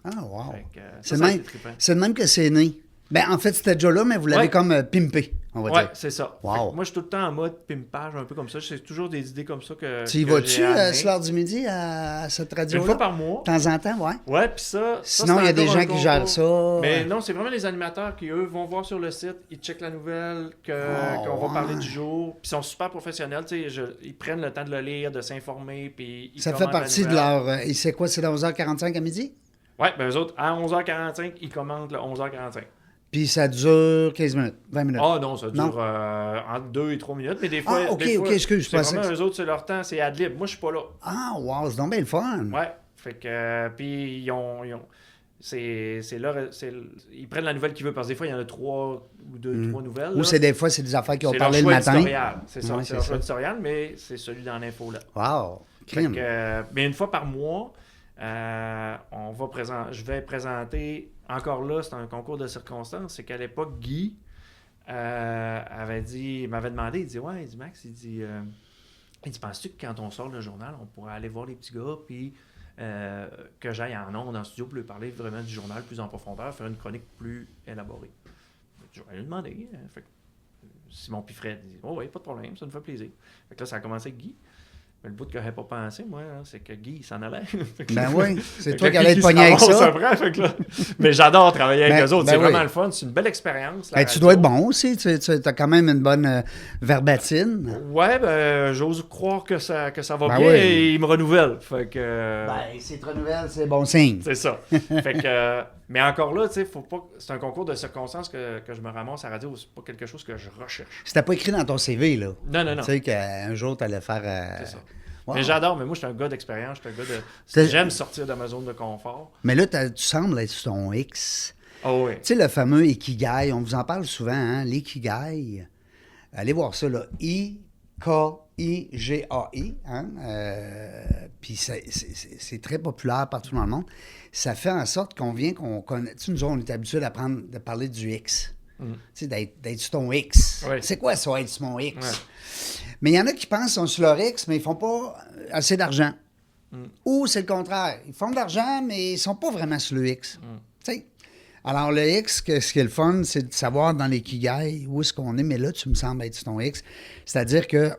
Ah, wow. Fait que, c'est de même que c'est né. Ben, en fait, c'était déjà là, mais vous l'avez comme pimpé, on va dire. Oui, c'est ça. Wow. Moi, je suis tout le temps en mode pimpage, un peu comme ça. C'est toujours des idées comme ça que. Tu y vas-tu sur l'heure du midi à cette radio-là? Une fois par mois. De temps en temps, ouais. Ouais, puis ça. Sinon, il y a des gens qui gèrent ça. Mais non, c'est vraiment les animateurs qui, eux, vont voir sur le site, ils checkent la nouvelle, qu'on va parler du jour. Puis ils sont super professionnels, tu sais. Ils prennent le temps de le lire, de s'informer. Puis ça fait partie de leur. Et c'est quoi, c'est dans 11h45 à midi? Ouais, ben eux autres, à 11h45, ils commandent le 11h45. Puis ça dure 15 minutes, 20 minutes. Ah non, ça dure entre 2 et 3 minutes. Mais des fois, OK, excuse, c'est vraiment eux autres, c'est leur temps, c'est ad lib. Moi, je suis pas là. Ah, wow, c'est donc bien le fun. Ouais. Fait que, puis ils ont c'est là, ils prennent la nouvelle qu'ils veulent, parce que des fois, il y en a 3 ou 2, 3 nouvelles. Ou c'est des fois, c'est des affaires qui ont parlé le matin. C'est ça, c'est leur choix éditorial, mais c'est celui dans l'info là. Wow, crime. Mais une fois par mois, je vais présenter, encore là, c'est un concours de circonstances, c'est qu'à l'époque, Guy m'avait demandé, il dit, Max, il dit, penses-tu que quand on sort le journal, on pourrait aller voir les petits gars, puis que j'aille en ondes dans le studio pour lui parler vraiment du journal plus en profondeur, faire une chronique plus élaborée. Je vais lui demander. Fait que Simon Piffret dit, oui, pas de problème, ça nous fait plaisir. Fait que là, ça a commencé avec Guy. Mais le bout que j'avais pas pensé, moi, c'est que Guy, il s'en allait. Ben oui, c'est toi qui allais être pogné avec ça. Mais j'adore travailler avec eux autres. C'est vraiment le fun. C'est une belle expérience. Tu dois être bon aussi. Tu as quand même une bonne verbatine. Ouais, j'ose croire que ça va bien et il me renouvelle. Fait que... s'il te renouvelle, c'est bon signe. C'est ça. Fait que... Mais encore là, tu sais, faut pas... c'est un concours de circonstances que je me ramasse à la radio. C'est pas quelque chose que je recherche. C'était pas écrit dans ton CV, là. Non. Tu sais qu'un jour, tu allais faire... C'est ça. Wow. Mais j'adore, mais moi, je suis un gars d'expérience, je suis un gars de... J'aime sortir de ma zone de confort. Mais là, tu sembles être sur ton X. Oh oui. Tu sais, le fameux Ikigai, on vous en parle souvent, hein, l'Ikigai. Allez voir ça, là. I-K-I-G-A-I. Hein? Puis c'est très populaire partout dans le monde. Ça fait en sorte qu'on connaît... Tu sais, nous, on est habitués de parler du X. Tu sais, d'être sur ton X. Oui. C'est quoi ça, être sur mon X? Ouais. Mais il y en a qui pensent qu'ils sont sur leur X, mais ils font pas assez d'argent. Ou c'est le contraire. Ils font de l'argent, mais ils sont pas vraiment sur le X. Tu sais, Alors, le X, ce qui est le fun, c'est de savoir dans les Kigai où est-ce qu'on est, mais là, tu me sembles être sur ton X. C'est-à-dire que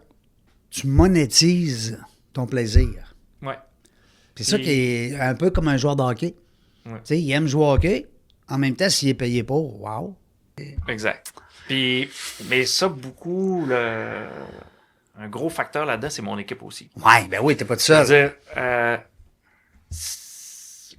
tu monétises ton plaisir. Ouais. C'est ça qui est un peu comme un joueur de hockey. Ouais. Tu sais, il aime jouer au hockey. En même temps, s'il est payé pour, wow. Exact. Puis, mais ça, beaucoup, un gros facteur là-dedans, c'est mon équipe aussi. Ouais, ben oui, t'es pas tout seul. C'est-à-dire,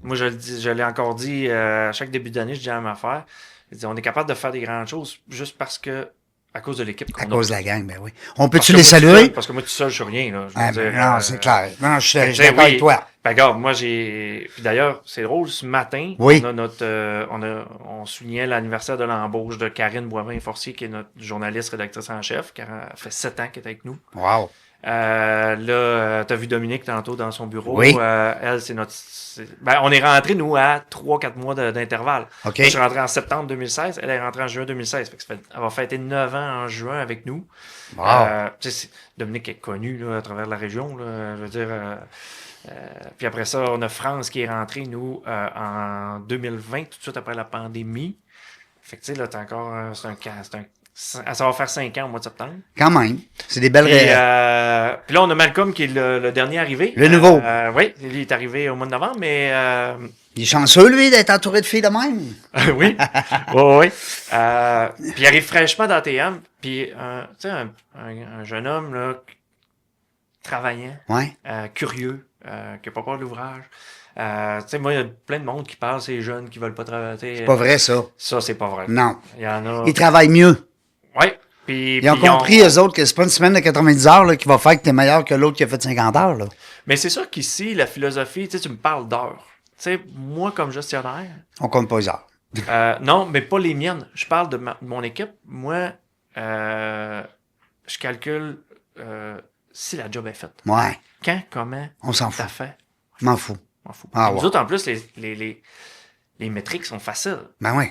moi, je l'ai encore dit à chaque début d'année, je dis à ma affaire, je dis, on est capable de faire des grandes choses juste parce que, à cause de l'équipe qu'on À a. cause de la gang, ben oui. On peut-tu Parce que les moi, tout saluer? seul- parce que moi, tout seul, je suis rien. Là. Je veux Ah, dire, ben non, c'est clair. Non, je suis tu sais, d'accord avec toi. Ben, regarde, moi, j'ai. Puis d'ailleurs, c'est drôle, ce matin, Oui. on a on soulignait l'anniversaire de l'embauche de Karine Boivin-Forcier, qui est notre journaliste rédactrice en chef, qui a fait 7 ans qu'elle est avec nous. Wow. Là, t'as vu Dominique tantôt dans son bureau. Oui. Elle, c'est notre. Ben, on est rentré, nous, à 3-4 mois d'intervalle. OK. Moi, je suis rentré en septembre 2016. Elle est rentrée en juin 2016. Fait que elle va fêter 9 ans en juin avec nous. Wow. Tu sais, Dominique est connu là, à travers la région. Là, je veux dire. Puis après ça, on a France qui est rentrée, nous, en 2020, tout de suite après la pandémie. Fait que tu sais, là, t'as encore. Ça va faire 5 ans au mois de septembre. Quand même. C'est des belles Puis, réels. puis là, on a Malcolm qui est le dernier arrivé. Le nouveau. Oui, lui est arrivé au mois de novembre, mais Il est chanceux, lui, d'être entouré de filles de même. oui. Oui. Puis il arrive fraîchement dans TM. Puis, tu sais, un jeune homme là, travaillant, Ouais. curieux, qui n'a pas peur de l'ouvrage. Tu sais, moi, il y a plein de monde qui parle, ces jeunes qui veulent pas travailler. C'est pas vrai, ça. Ça, c'est pas vrai. Non. Il y en a. Ils travaillent mieux. Oui. Puis, Ils ont compris, eux autres, que c'est pas une semaine de 90 heures là, qui va faire que t'es meilleur que l'autre qui a fait 50 heures. Là. Mais c'est sûr qu'ici, la philosophie, tu sais, tu me parles d'heures. Tu sais, moi, comme gestionnaire, On compte pas les heures. non, mais pas les miennes. Je parle de mon équipe. Moi, je calcule si la job est faite. Ouais. Quand, comment, On s'en t'as fout. fait. Je m'en fous. Je m'en fous. Ah, Nous ouais. autres, en plus, les métriques sont faciles. Ben oui.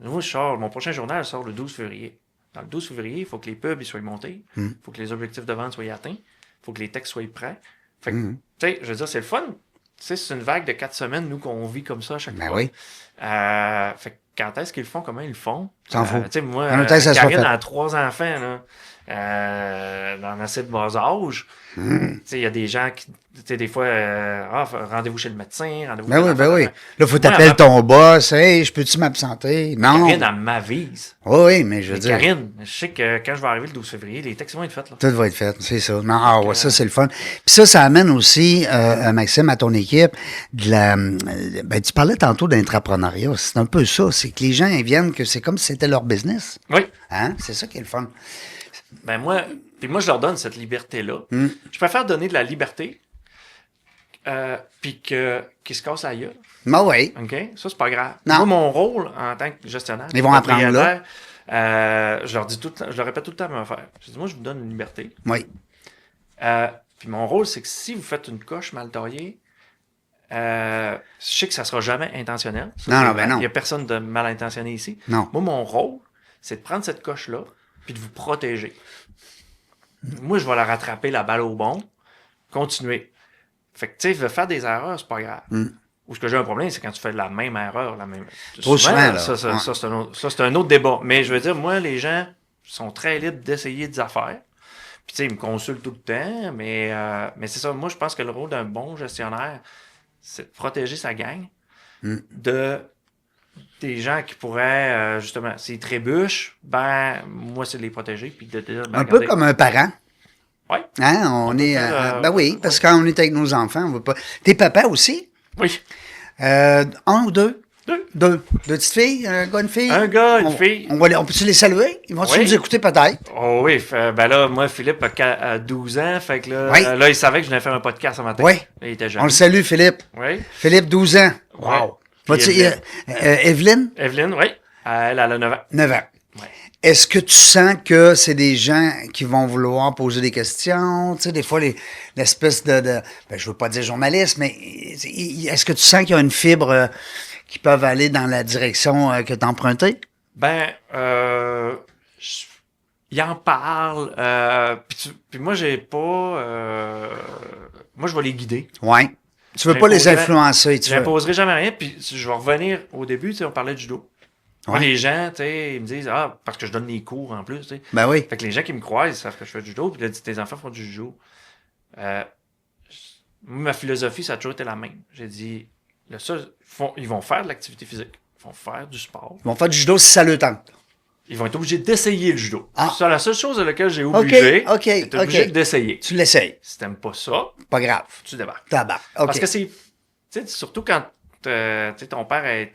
Moi, mon prochain journal sort le 12 février. Dans le 12 février, il faut que les pubs ils soient montés. Il faut que les objectifs de vente soient atteints. Il faut que les textes soient prêts. Fait que, tu sais, je veux dire, c'est le fun. Tu sais, c'est une vague de 4 semaines, nous, qu'on vit comme ça à chaque Ben fois. oui. Fait que quand est-ce qu'ils le font? Comment ils le font? T'en fous. Tu sais, moi, En même temps, ça soit Karine fait. a 3 enfants, là, dans assez de bas âge. Tu sais, il y a des gens qui, tu sais, des fois, rendez-vous chez le médecin, rendez-vous Ben chez oui, l'enfant. ben oui. Là, faut Moi, t'appeler elle ton boss. Hey, je peux-tu m'absenter? Non. Karine, elle m'avise. Oui, mais je veux Mais dire. Karine, je sais que quand je vais arriver le 12 février, les textes vont être faits, là. Tout va être fait, c'est ça. Non, ah ouais, ça, c'est le fun. Puis ça amène aussi, Maxime, à ton équipe, de la. Ben, tu parlais tantôt d'entrepreneuriat. C'est un peu ça. C'est que les gens, ils viennent que c'est comme si c'était leur business. Oui. Hein? C'est ça qui est le fun. Ben moi, puis moi, je leur donne cette liberté-là. Je préfère donner de la liberté, puis qu'ils se cassent la gueule. Ben oui. OK? Ça, c'est pas grave. Non. Moi, mon rôle en tant que gestionnaire, Ils vont apprendre là. je leur dis je leur répète tout le temps la même affaire. Je dis, moi, je vous donne une liberté. Oui. Puis mon rôle, c'est que si vous faites une coche mal taillée, je sais que ça sera jamais intentionnel. Ça, Non, c'est non, vrai. ben non. Il n'y a personne de mal intentionné ici. Non. Moi, mon rôle, c'est de prendre cette coche-là puis de vous protéger. Moi, je vais la rattraper la balle au bon, continuer. Fait que, tu sais, faire des erreurs, c'est pas grave. Où ce que j'ai un problème, c'est quand tu fais la même erreur, la même. Trop souvent, là. Ça, Ouais. c'est un autre débat. Mais je veux dire, moi, les gens sont très libres d'essayer des affaires. Puis, tu sais, ils me consultent tout le temps, mais c'est ça. Moi, je pense que le rôle d'un bon gestionnaire, c'est de protéger sa gang de des gens qui pourraient, justement, s'ils trébuchent, ben, moi, c'est de les protéger. Puis de dire, ben, Un peu regardez. comme un parent. Oui. Hein? On est. faire, ben oui, parce que quand on est avec nos enfants, on veut pas. T'es papa aussi? Oui. Un ou deux? Deux. Deux. Deux petites filles? Un gars, une fille? Un gars, une On- fille. On peut-tu les saluer? Ils vont-tu Oui. nous écouter peut-être? Oh oui, ben là, moi, Philippe a 12 ans, fait que là, Oui. là, il savait que je venais faire un podcast ce matin. Oui. Là, il était jeune. On le salue, Philippe. Oui. Philippe, 12 ans. Ouais. Wow. Puis Vas-tu- Evelyne. Evelyne? Evelyne, oui. Elle a 9 ans. 9 ans. Ouais. Est-ce que tu sens que c'est des gens qui vont vouloir poser des questions? Tu sais, des fois, l'espèce de ben, je veux pas dire journaliste, mais est-ce que tu sens qu'il y a une fibre qui peuvent aller dans la direction que tu as empruntée? Ben, il en parle, puis moi, j'ai pas... moi, je vais les guider. Oui. Tu veux pas les influencer, tu veux. J'imposerai jamais rien. Puis je vais revenir au début, tu sais, on parlait de judo. Moi, les gens, tu sais, ils me disent, parce que je donne des cours en plus, tu sais. Ben oui. Fait que les gens qui me croient, ils savent que je fais du judo. Puis là, tes enfants font du judo. Ma philosophie, ça a toujours été la même. J'ai dit, ils vont faire de l'activité physique. Ils vont faire du sport. Ils vont faire du judo si ça le tente. Ils vont être obligés d'essayer le judo. Ah. C'est la seule chose à laquelle j'ai obligé. OK. T'es obligé d'essayer. Tu l'essayes. Si t'aimes pas ça, Pas grave. tu débarques. Tabac. OK. Parce que c'est, tu sais, surtout quand ton père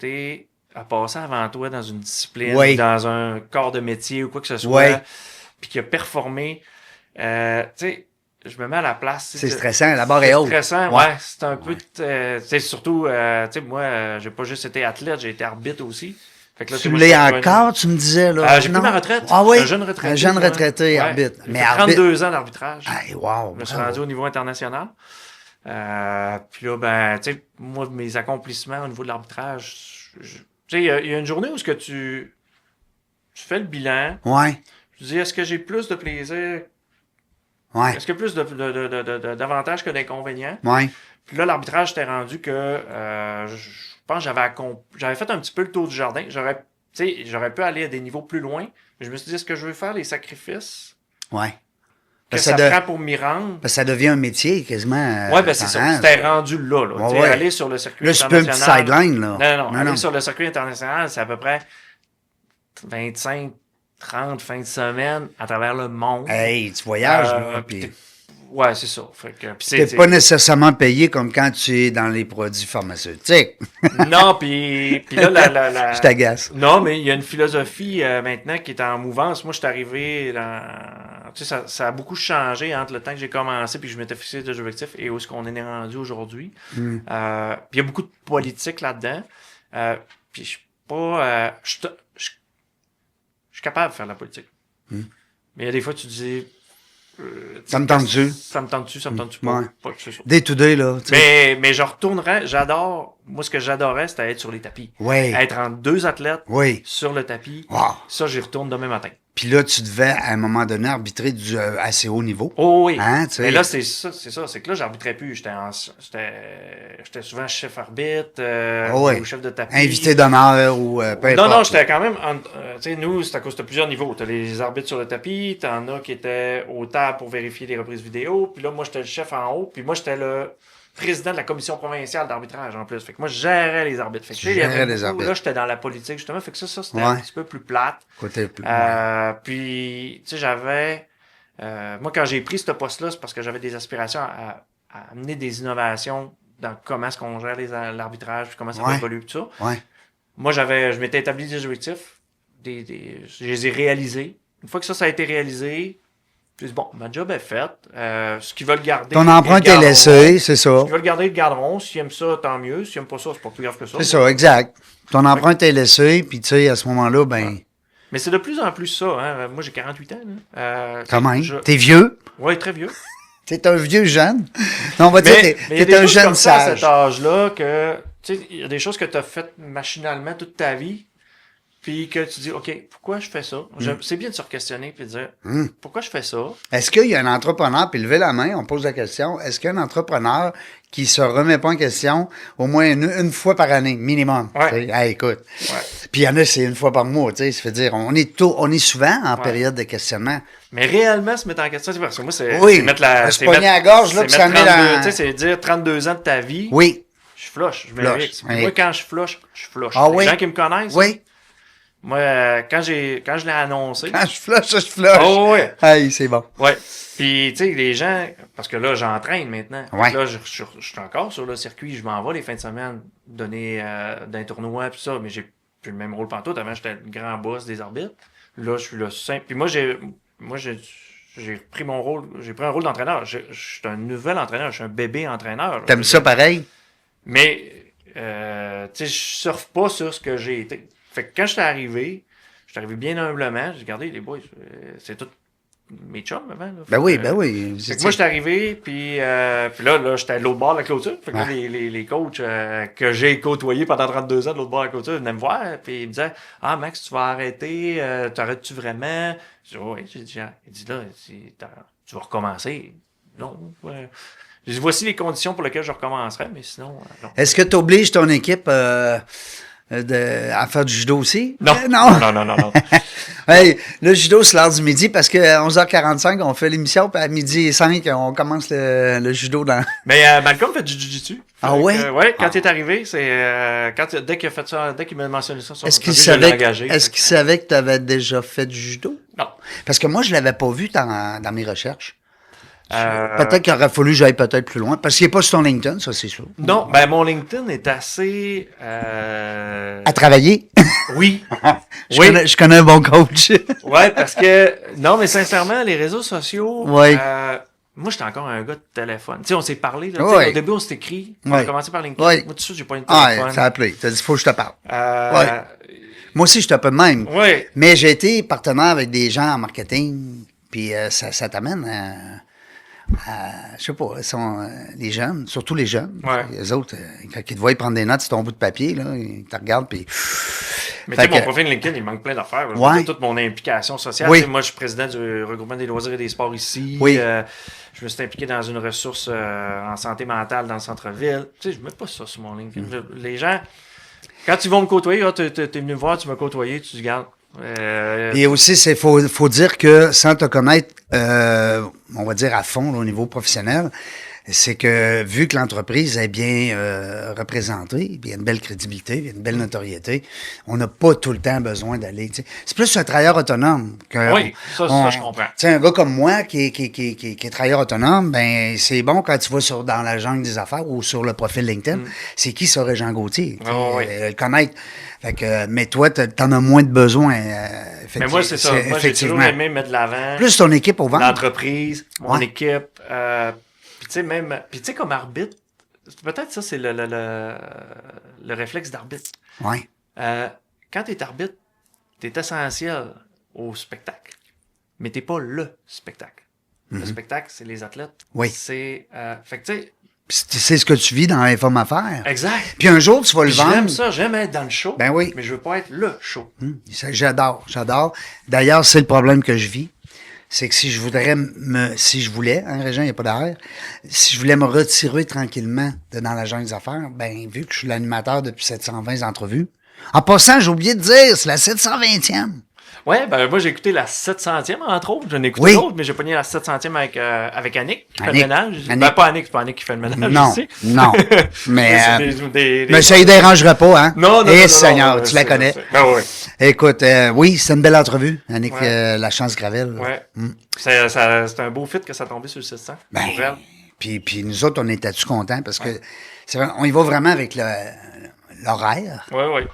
a passé avant toi dans une discipline, Oui. ou dans un corps de métier ou quoi que ce soit, Oui. puis qu'il a performé, tu sais, je me mets à la place. C'est stressant, la barre est haute. C'est stressant, ouais. C'est un peu, tu sais, surtout, tu sais, moi, j'ai pas juste été athlète, j'ai été arbitre aussi. Fait que là, Tu l'es encore, tu me disais, là? J'ai pris ma retraite. Ah oui? Un jeune retraité. Un jeune retraité, ouais. arbitre. J'ai Mais fait arbitre. 32 ans d'arbitrage. Hey, wow. Je me suis rendu au niveau international. Puis là, ben, tu sais, moi, mes accomplissements au niveau de l'arbitrage, tu sais, il y a une journée où tu fais le bilan. Ouais. Tu dis, est-ce que j'ai plus de plaisir? Ouais. Est-ce qu'il y a plus d'avantages que d'inconvénients? Ouais. Puis là, l'arbitrage, j'étais rendu que je pense que j'avais fait un petit peu le tour du jardin. J'aurais pu aller à des niveaux plus loin. Mais je me suis dit, est-ce que je veux faire les sacrifices Ouais. que Parce ça que prend pour m'y rendre? Parce que ça devient un métier quasiment. Ouais, ben c'est ça. C'était rendu là. Ouais, Tu sais, ouais. aller sur le circuit Là, c'est pas un petit international. sideline, là. Non. Aller sur le circuit international, c'est à peu près 25, 30 fins de semaine à travers le monde. Hey, tu voyages, là. Puis Ouais, c'est ça. Fait que, puis t'es pas nécessairement payé comme quand tu es dans les produits pharmaceutiques. Non, puis là, Je t'agace. Non, mais il y a une philosophie maintenant qui est en mouvance. Moi, je suis arrivé dans... Tu sais, ça a beaucoup changé entre le temps que j'ai commencé puis que je m'étais fixé des objectifs et où est-ce qu'on est rendu aujourd'hui. Puis il y a beaucoup de politique là-dedans. Puis je suis pas... je suis capable de faire de la politique. Mais il y a des fois, tu dis... Ça me tente-tu? Ça me tente-tu pas? Ouais. Pas que c'est ça. Day to day, là. tu sais. Mais je retournerais, moi ce que j'adorais, c'était être sur les tapis. Oui. Être entre deux athlètes Oui. sur le tapis. Wow. Ça, j'y retourne demain matin. Puis là, tu devais, à un moment donné, arbitrer du assez haut niveau. Oh oui. Hein, tu sais. Mais là, c'est ça. C'est que là, j'arbitrais plus. J'étais souvent chef arbitre, Ouais. ou chef de tapis. Invité d'honneur ou peu importe. Non, j'étais quand même... tu sais, nous, c'est à cause de plusieurs niveaux. T'as les arbitres sur le tapis, t'en as qui étaient aux tables pour vérifier les reprises vidéo, puis là, moi, j'étais le chef en haut, puis moi, j'étais le président de la commission provinciale d'arbitrage, en plus. Fait que moi, je gérais les arbitres. Fait que, Tu gérais les arbitres. Là, j'étais dans la politique, justement. Fait que ça, c'était Ouais. un petit peu plus plate. Côté plus. Puis, tu sais, j'avais... moi, quand j'ai pris ce poste-là, c'est parce que j'avais des aspirations à amener des innovations dans comment est-ce qu'on gère l'arbitrage, puis comment ça évolue, tout ça. Ouais. Moi, je m'étais établi des objectifs, je les ai réalisés. Une fois que ça a été réalisé, je me suis dit, bon, ma job est faite. Ce qu'ils veulent garder... Ton empreinte est laissée, c'est ça. Ce qu'ils veulent garder, ils le garderont. S'ils aiment ça, tant mieux. S'ils n'aiment pas ça, c'est pas plus grave que ça. C'est ça, exact. Ton empreinte est laissée, puis tu sais, à ce moment-là, ben... Mais c'est de plus en plus ça. Hein. Moi, j'ai 48 ans. Là. Quand même. T'es vieux. Oui, très vieux. T'es un vieux jeune. Non, on va dire, t'es un jeune sage. À cet âge-là que, tu sais, il y a des choses que tu as faites machinalement toute ta vie, puis que tu dis, OK, pourquoi je fais ça? C'est bien de se re-questionner puis de dire, pourquoi je fais ça? Est-ce qu'il y a un entrepreneur, puis levez la main, on pose la question, est-ce qu'il y a un entrepreneur qui se remet pas en question au moins une fois par année, minimum? Ouais. Hey, écoute. Ouais. Puis il y en a, c'est une fois par mois, tu sais, ça veut dire, on est souvent en période de questionnement. Mais réellement se mettre en question, c'est parce que moi, c'est mettre se pogner à la gorge, là, puis ça met dans... Tu sais, c'est dire 32 ans de ta vie. Oui. Je flush, je Flush, mérite. oui. Moi, quand je flush, je flush. Ah Les oui? gens qui me connaissent, Oui. moi, quand je l'ai annoncé... Quand je flush, je flush. Oh, ouais. Hey, c'est bon. Ouais. Puis, tu sais, les gens, parce que là, j'entraîne maintenant. Ouais. Là, je suis encore sur le circuit, je m'en vais les fins de semaine donner d'un tournoi, puis ça, mais j'ai plus le même rôle pantoute. Avant, j'étais le grand boss des arbitres. Là, je suis le simple. Puis moi, j'ai pris mon rôle, j'ai pris un rôle d'entraîneur. Je suis un nouvel entraîneur, je suis un bébé entraîneur. T'aimes ça pareil? Mais, tu sais, je surfe pas sur ce que j'ai été. Fait que quand j'étais arrivé bien humblement, j'ai dit, regardez, les boys, c'est tout mes chums avant. Là. Ben oui, ben oui. Fait que moi, j'étais arrivé, puis là, j'étais à l'autre bord de la clôture. Fait que là, Ouais. les coachs que j'ai côtoyés pendant 32 ans de l'autre bord de la clôture venaient me voir, puis ils me disaient, « Ah, Max, tu vas arrêter, t'arrêtes-tu vraiment? » Je dis, « Oui. » J'ai dit, là, tu vas recommencer. Non. J'ai dit, voici les conditions pour lesquelles je recommencerai, mais sinon, non. Est-ce que tu obliges ton équipe à faire du judo aussi? Non. Non. Non. Hey, le judo, c'est l'heure du midi parce qu'à 11h45, on fait l'émission, puis à midi et 5, on commence le judo dans. Mais Malcolm fait du jiu-jitsu. Ah ouais? Ouais, quand il est arrivé, c'est dès qu'il a fait ça, dès qu'il m'a mentionné ça sur Est-ce qu'il l'entrevue, je l'ai savait, engagé. est-ce qu'il savait que tu avais déjà fait du judo? Non. Parce que moi, je l'avais pas vu dans mes recherches. Euh, Peut-être qu'il aurait fallu que j'aille peut-être plus loin. Parce qu'il n'est pas sur ton LinkedIn, ça, c'est sûr. Non, ben mon LinkedIn est assez... À travailler? Oui. Je connais un bon coach. Ouais, parce que... Non, mais sincèrement, les réseaux sociaux... Ouais. Moi, j'étais encore un gars de téléphone. Tu sais, on s'est parlé. Là, Ouais. au début, on s'est écrit. On Ouais. a commencé par LinkedIn. Ouais. Moi, tout de suite, j'ai pas eu de Ah, téléphone. ça a appelé. Tu as dit, faut que je te parle. Euh, Ouais. Moi aussi, je suis un peu de même. Ouais. Mais j'ai été partenaire avec des gens en marketing, puis ça t'amène je sais pas, les jeunes, surtout les jeunes. Ouais. Les autres, quand ils te voient prendre des notes sur ton bout de papier, là, ils te regardent, puis... Mais Fait tu sais, mon que- profil LinkedIn, il manque plein d'affaires. Je Ouais. veux dire, toute mon implication sociale. Oui. Tu sais, moi, je suis président du regroupement des loisirs et des sports ici. Oui. Je me suis impliqué dans une ressource en santé mentale dans le centre-ville. Tu sais, je mets pas ça sur mon LinkedIn. Les gens, quand ils vont me côtoyer, t'es venu me voir, tu m'as côtoyé, tu te gardes. Et aussi, faut dire que sans te connaître, on va dire à fond là, au niveau professionnel, c'est que vu que l'entreprise est bien représentée, il y a une belle crédibilité, il y a une belle notoriété, on n'a pas tout le temps besoin d'aller. Tu sais. C'est plus un travailleur autonome. Que Oui, ça, je comprends. Tu sais, un gars comme moi qui est travailleur autonome, ben c'est bon quand tu vas dans la jungle des affaires ou sur le profil LinkedIn. C'est qui ça, Régent Gauthier? Oh, oui. Le connaître. Fait que, mais toi, t'en as moins de besoin. Mais moi, c'est ça. Moi, j'ai toujours aimé mettre de l'avant Plus ton équipe au ventre. l'entreprise, mon Ouais. équipe. Puis tu sais, même... Puis tu sais, comme arbitre, peut-être ça, c'est le réflexe d'arbitre. Ouais. Quand tu es arbitre, tu es essentiel au spectacle, mais tu pas le spectacle. Le spectacle, c'est les athlètes. Oui. C'est, fait que tu sais, C'est ce que tu vis dans les formes à faire. exact. Puis un jour, tu vas le vendre. J'aime ça, j'aime être dans le show, Ben oui. mais je veux pas être le show. J'adore. D'ailleurs, c'est le problème que je vis. C'est que si je voulais, hein, Régent, il n'y a pas d'air, si je voulais me retirer tranquillement de dans la jungle des affaires, ben, vu que je suis l'animateur depuis 720 entrevues, en passant, j'ai oublié de dire, c'est la 720e. Ouais, ben moi j'ai écouté la 700e entre autres. J'en ai écouté Oui. d'autres, mais j'ai pogné la 700e avec Annick qui fait le Annick. ménage. Annick. Ben pas Annick, c'est pas Annick qui fait le ménage Non, ici. non. Mais, mais ça ça ne dérangerait pas, hein? Non, non, Eh, non, Seigneur, non, tu la c'est- connais. Ben oui. Écoute, oui, c'est une belle entrevue, Annick Ouais. La Chance Gravel. Ouais. Mm. C'est un beau fit que ça tombait sur le 700. Ben, pour elle. puis nous autres, on était-tu contents parce que c'est vrai, on y va vraiment avec l'horaire. Ouais, ouais.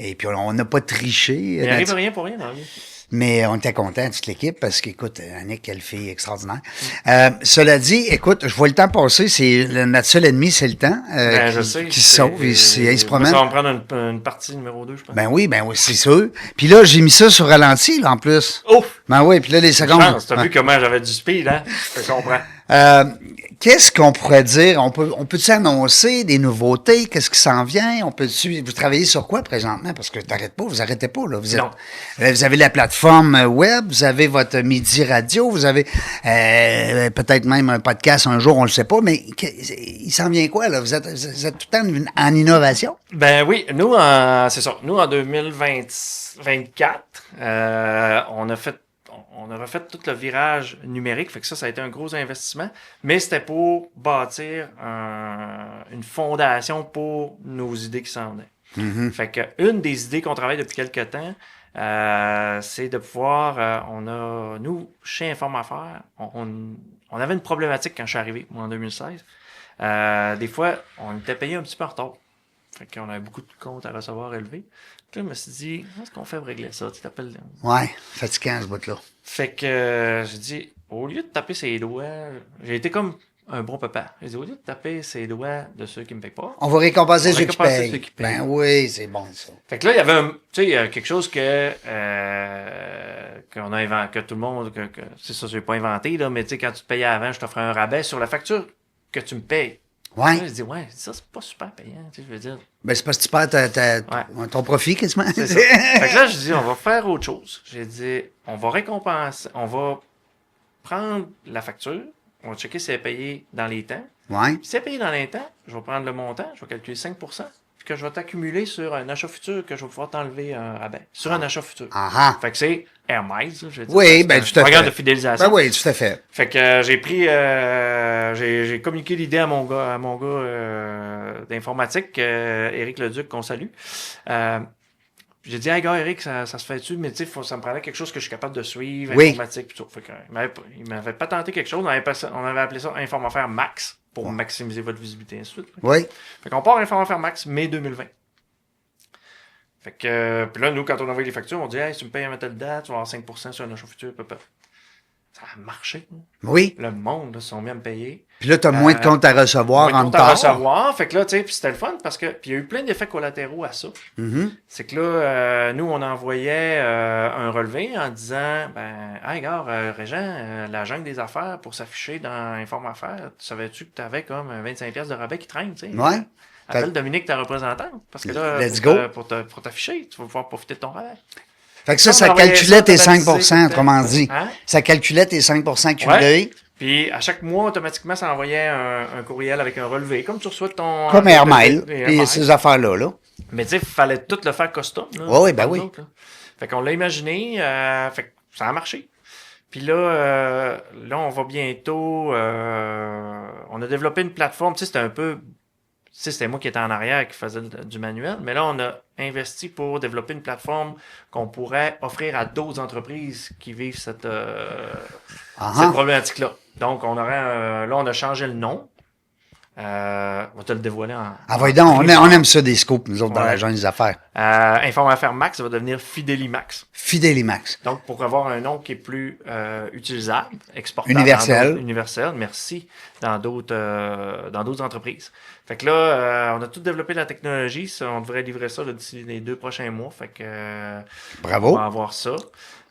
Et puis, on n'a pas triché. Il n'arrive rien pour rien dans la vie. Mais on était contents, toute l'équipe, parce qu'écoute, Annick, quelle fille extraordinaire. Cela dit, écoute, je vois le temps passer, notre seul ennemi, c'est le temps Ben, je sais. qui se sauve, il se promène. Ça va me prendre une partie numéro 2, je pense. Ben oui, c'est sûr. Puis là, j'ai mis ça sur ralenti, là, en plus. Oh! Ben oui, puis là, les secondes... Chance, t'as vu comment j'avais du speed, hein? Je comprends. Qu'est-ce qu'on pourrait dire? On peut-tu annoncer des nouveautés? Qu'est-ce qui s'en vient? Vous travaillez sur quoi présentement? Parce que vous arrêtez pas, là. Vous avez la plateforme web, vous avez votre Midi Radio, vous avez peut-être même un podcast un jour, on le sait pas, mais il s'en vient quoi, là? Vous êtes tout le temps en innovation? Ben oui, c'est ça. Nous, en 2024, on a refait tout le virage numérique, fait que ça a été un gros investissement, mais c'était pour bâtir une fondation pour nos idées qui s'en venaient. Fait que une des idées qu'on travaille depuis quelques temps, c'est de pouvoir, nous, chez Informe Affaires, on avait une problématique quand je suis arrivé, moi, en 2016. Des fois, on était payé un petit peu en retard. Fait qu'on avait beaucoup de comptes à recevoir élevés. Puis là, je me suis dit, qu'est-ce qu'on fait pour régler ça? Tu t'appelles. Ouais, fatigant, ce bout-là. Fait que j'ai dit, au lieu de taper ses doigts, j'ai été comme un bon papa. J'ai dit, au lieu de taper ses doigts de ceux qui me payent pas. On va récompenser ceux qui récompenser ceux payent. qui payent. Ben oui, c'est bon, ça. Fait que là, il y avait quelque chose que qu'on a inventé, que tout le monde, c'est ça, je l'ai pas inventé, là, mais tu sais, quand tu te payais avant, je t'offrais un rabais sur la facture que tu me payes. Ouais. Là, je dis, ça, c'est pas super payant, tu sais, je veux dire. Ben, c'est parce que tu perds ton profit, quasiment. C'est ça. Fait que là, je dis, on va faire autre chose. J'ai dit, on va récompenser, on va prendre la facture, on va checker si elle est payée dans les temps. Ouais. Puis si c'est payé dans l'instant, je vais prendre le montant, je vais calculer 5 puis que je vais t'accumuler sur un achat futur que je vais pouvoir t'enlever un rabais. Sur un achat futur. Ah Fait que c'est Air Miles, là, je veux dire. Oui, C'est ben un tout à programme fait. de fidélisation. Ben oui, tout à fait. Fait que j'ai communiqué l'idée à mon gars, d'informatique, Éric Leduc, qu'on salue. J'ai dit, hey gars, Eric, ça se fait-tu? Mais tu sais, ça me prenait quelque chose que je suis capable de suivre, Oui. informatique, pis tout. Fait que, il m'avait pas tenté quelque chose. On avait appelé ça Informafaire Max pour maximiser votre visibilité, et ainsi de suite. Oui. Fait qu'on part Informafaire Max mai 2020. Fait que, puis là, nous, quand on envoie les factures, on dit, hey, si tu me payes à telle date, tu vas avoir 5% sur un achat futur, papa. Ça a marché. Oui. Le monde, là, se sont mis à me payer. Puis là, tu as moins de comptes à recevoir en compte à retard. recevoir. Fait que là, tu sais, puis c'était le fun parce que, puis il y a eu plein d'effets collatéraux à ça. Mhm. C'est que là, nous, on envoyait un relevé en disant, hey, gars, Régent, la jungle des affaires pour s'afficher dans Informe Affaires, savais-tu que tu avais comme 25$ de rabais qui traîne, tu sais? Ouais. Appelle Dominique, ta représentante, parce que là, Let's go. pour t'afficher, tu vas pouvoir profiter de ton rabais. Fait que ça on envoyait calculait ça tes 5 automatisé, autrement dit. Hein? Ça calculait tes 5 cumulés. Puis à chaque mois, automatiquement, ça envoyait un courriel avec un relevé, comme tu reçois ton... Comme Airmail, Airmail. puis ces affaires-là. Là. Mais tu sais, il fallait tout le faire custom. Là, Oui, ben pour oui. nous autres, là. Fait qu'on l'a imaginé, fait que ça a marché. Puis là, on va bientôt... on a développé une plateforme, tu sais, c'était un peu... Tu sais, c'était moi qui étais en arrière qui faisait du manuel, mais là, on a investi pour développer une plateforme qu'on pourrait offrir à d'autres entreprises qui vivent cette problématique-là. Donc, on a changé le nom. On va te le dévoiler en... Ah, voyons donc, on aime ça des scoops, nous autres, dans la jungle des affaires. Informafaire Max, ça va devenir Fidelimax. Fidelimax. Donc, pour avoir un nom qui est plus utilisable, exportable. Universel. Universel, merci, dans d'autres entreprises. Fait que là, on a tout développé la technologie. On devrait livrer ça là, d'ici les 2 prochains mois. Fait que Bravo. on va avoir ça.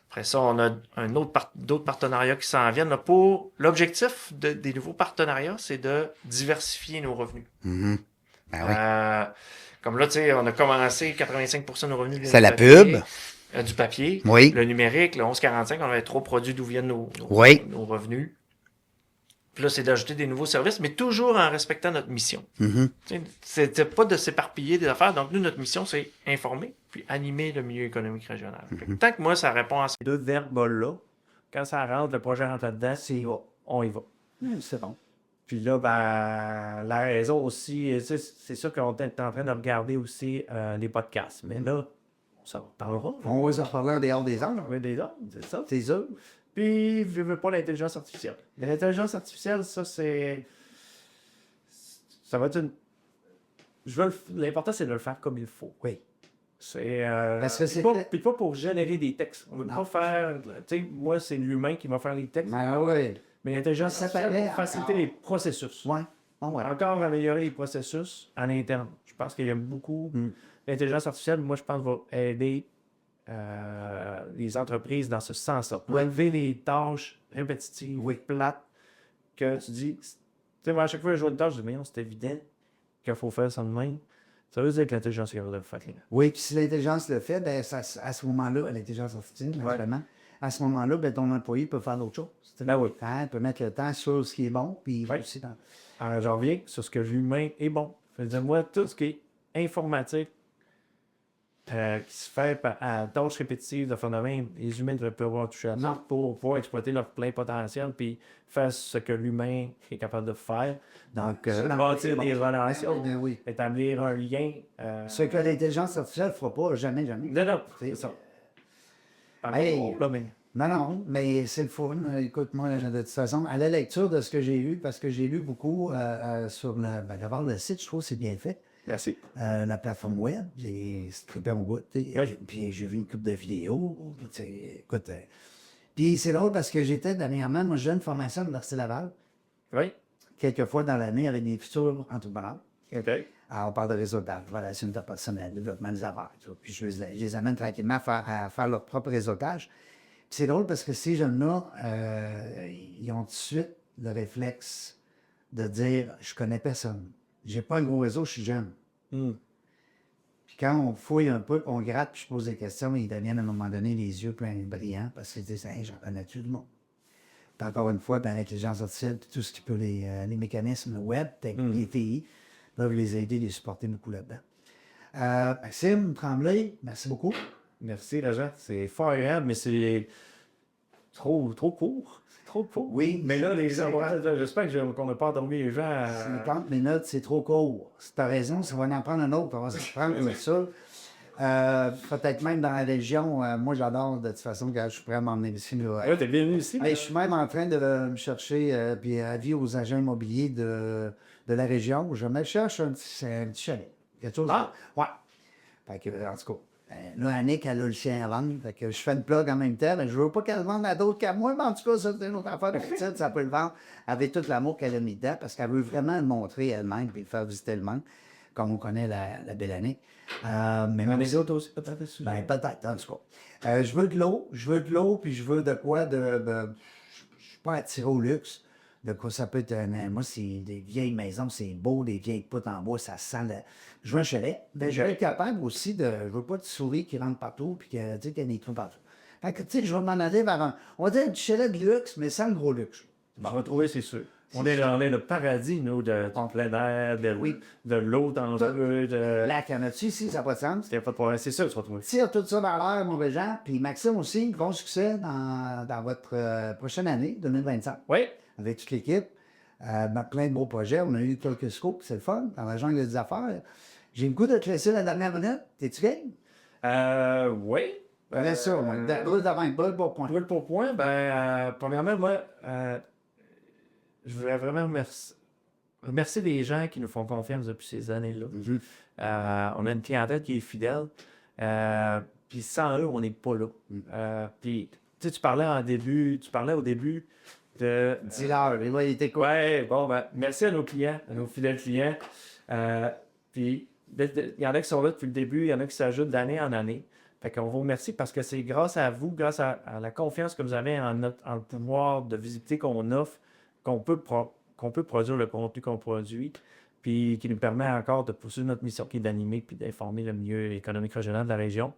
Après ça, on a d'autres partenariats qui s'en viennent. Là, pour l'objectif des nouveaux partenariats, c'est de diversifier nos revenus. Mhm. Ben oui. Comme là, tu sais, on a commencé 85% de nos revenus. C'est la pub. Du papier. Oui. Le numérique, le 1145, on avait 3 produits d'où viennent nos revenus. Puis là, c'est d'ajouter des nouveaux services, mais toujours en respectant notre mission. Mhm. C'est pas de s'éparpiller des affaires. Donc, nous, notre mission, c'est informer puis animer le milieu économique régional. Fait que tant que moi, ça répond à ces 2 verbes-là, quand ça rentre, le projet rentre là-dedans, on y va. C'est bon. Puis là, la raison aussi, c'est sûr qu'on est en train de regarder aussi les podcasts. Mais là, ça en parlera. On va en parler en dehors des heures. Oui, des autres, c'est ça. C'est ça. Puis, je veux pas l'intelligence artificielle. L'intelligence artificielle, ça, c'est... Ça va être une... L'important, c'est de le faire comme il faut. Oui. C'est... Parce que c'est... Puis pas pour générer des textes. On ne veut pas faire... Tu sais, moi, c'est l'humain qui va faire les textes. oui. Mais l'intelligence Ça artificielle paraît va faciliter les processus. Oui. Ouais. Encore améliorer les processus en interne. Je pense qu'il y a beaucoup... L'intelligence artificielle, moi, je pense, va aider les entreprises dans ce sens-là. Pour enlever les tâches répétitives, plates, que tu dis... Tu sais, moi, à chaque fois que je vois une tâche, je dis, mais non, c'est évident qu'il faut faire ça de même. Ça veut dire que l'intelligence est capable de le faire. Oui, puis si l'intelligence le fait, ben, à ce moment-là, l'intelligence artificielle, naturellement, à ce moment-là, ben, ton employé peut faire d'autres choses. Ben oui. Il peut mettre le temps sur ce qui est bon, puis aussi dans... Alors, j'en reviens sur ce que l'humain est bon. Je veux dire, moi, tout ce qui est informatique, qui se fait à tâches répétitives de phénomènes, les humains ne devraient pas avoir touché à ça pour pouvoir exploiter leur plein potentiel puis faire ce que l'humain est capable de faire. Donc, bâtir des relations, oui. établir un lien. Ce que l'intelligence artificielle ne fera pas, jamais. Non, c'est ça. Hey. Là, mais... Non, mais c'est le fun. Écoute, moi, de toute façon, à la lecture de ce que j'ai lu, parce que j'ai lu beaucoup sur d'abord le site, je trouve que c'est bien fait. Merci. La plateforme web, j'ai strippé mon bout, puis j'ai vu une couple de vidéos, écoute. Puis c'est drôle parce que j'étais dernièrement, moi, je donne une formation à l'Université Laval, Oui. quelques fois dans l'année avec des futurs entrepreneurs. OK. Alors, on parle de réseautage, relations interpersonnelles, développement des affaires, tout ça. Puis je les amène tranquillement à faire leur propre réseautage. Puis c'est drôle parce que ces jeunes-là, ils ont tout de suite le réflexe de dire « je connais personne ». J'ai pas un gros réseau, je suis jeune. Puis quand on fouille un peu, on gratte, puis je pose des questions, ils deviennent à un moment donné les yeux pleins brillants parce qu'ils disent hey, j'en connais-tu du monde? Puis encore une fois, ben, l'intelligence artificielle, tout ce qui peut les mécanismes web, les TI, peuvent les aider, les supporter beaucoup là-dedans. Maxime Tremblay, merci beaucoup. Merci, Régent. C'est fort agréable, mais c'est trop court. C'est trop court. Oui. Mais là, j'espère qu'on n'a pas endormi les gens. 50 minutes, c'est trop court. Si tu as raison, ça va en prendre un autre. On va se prendre, c'est ça. Peut-être même dans la région. Moi, j'adore de toute façon quand je suis prêt à m'emmener ici. Là, t'es bienvenu ici. Je suis même en train de me chercher, puis avis aux agents immobiliers de la région. Je me cherche un petit chalet. Quelque chose. Ah! Ouais. Fait que, en tout cas, là, Annick, elle a le chien à vendre. Fait que je fais une plug en même temps. Mais je veux pas qu'elle vende à d'autres qu'à moi, mais en tout cas, ça, c'est une autre affaire. Petite, ça peut le vendre avec tout l'amour qu'elle a mis dedans parce qu'elle veut vraiment le montrer elle-même puis le faire visiter le monde, comme on connaît la belle Annick. Mais Mais les autres aussi, peut-être. ben, peut-être, en tout cas. Je veux de l'eau, puis je veux de quoi je suis pas attiré au luxe. De quoi ça peut être moi, c'est des vieilles maisons, c'est beau, des vieilles poutres en bois, ça sent je veux un chalet. Ben, je vais être capable aussi je veux pas de souris qui rentrent partout, puis que, tu sais, qu'il y a des trous partout. Fait que, tu sais, je vais m'en aller vers on va dire du chalet de luxe, mais sans le gros luxe. On va retrouver, c'est sûr. On est dans le paradis, nous, de plein air, de l'eau dans le de... Là, qu'il y en a-tu ici, ça n'a pas de sens. Il n'y a pas de problème, c'est ça, tu vas retrouver. Tire tout ça dans l'air, mon bel Jean. Puis Maxime aussi, bon succès dans votre prochaine année, 2025. Oui. Avec toute l'équipe. Plein de beaux projets. On a eu quelques scopes, c'est le fun, dans la jungle des affaires. J'ai le goût de te laisser la dernière minute. T'es-tu game? Oui. Laisse ça, moi. Brûle d'avant, brûle pour point. Brûle pour point, premièrement, moi, je voudrais vraiment remercier les gens qui nous font confiance depuis ces années-là. On a une clientèle qui est fidèle. Puis sans eux, on n'est pas là. Puis, tu sais, tu parlais au début de... Dis-leur, il était quoi? Ouais, bon, merci à nos clients, à nos fidèles clients. Puis, il y en a qui sont là depuis le début, il y en a qui s'ajoutent d'année en année. Fait qu'on vous remercie parce que c'est grâce à vous, grâce à la confiance que vous avez en le pouvoir de visibilité qu'on offre, qu'on peut produire le contenu qu'on produit, puis qui nous permet encore de poursuivre notre mission qui est d'animer puis d'informer le milieu économique régional de la région.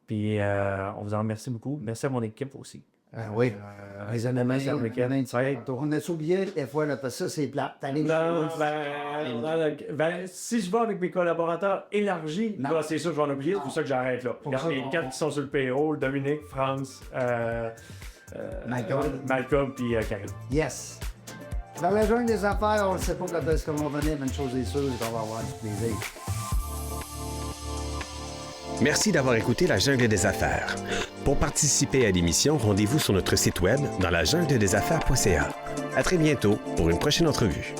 Puis on vous en remercie beaucoup. Merci à mon équipe aussi. Oui. Les animaux, Ouais. on a oublié des fois, là, parce que ça, c'est plat. Si je vais avec mes collaborateurs élargis, là, c'est sûr que je vais en oublier, c'est pour ça que j'arrête là. Regarde, les 4 qui sont sur le payroll, Dominique, France, Malcolm puis Karine. Yes. Dans la jungle des affaires, on ne sait pas quand est-ce qu'on va venir, mais une chose est sûre, c'est qu'on va avoir du plaisir. Merci d'avoir écouté La Jungle des Affaires. Pour participer à l'émission, rendez-vous sur notre site web dans lajungledesaffaires.ca. À très bientôt pour une prochaine entrevue.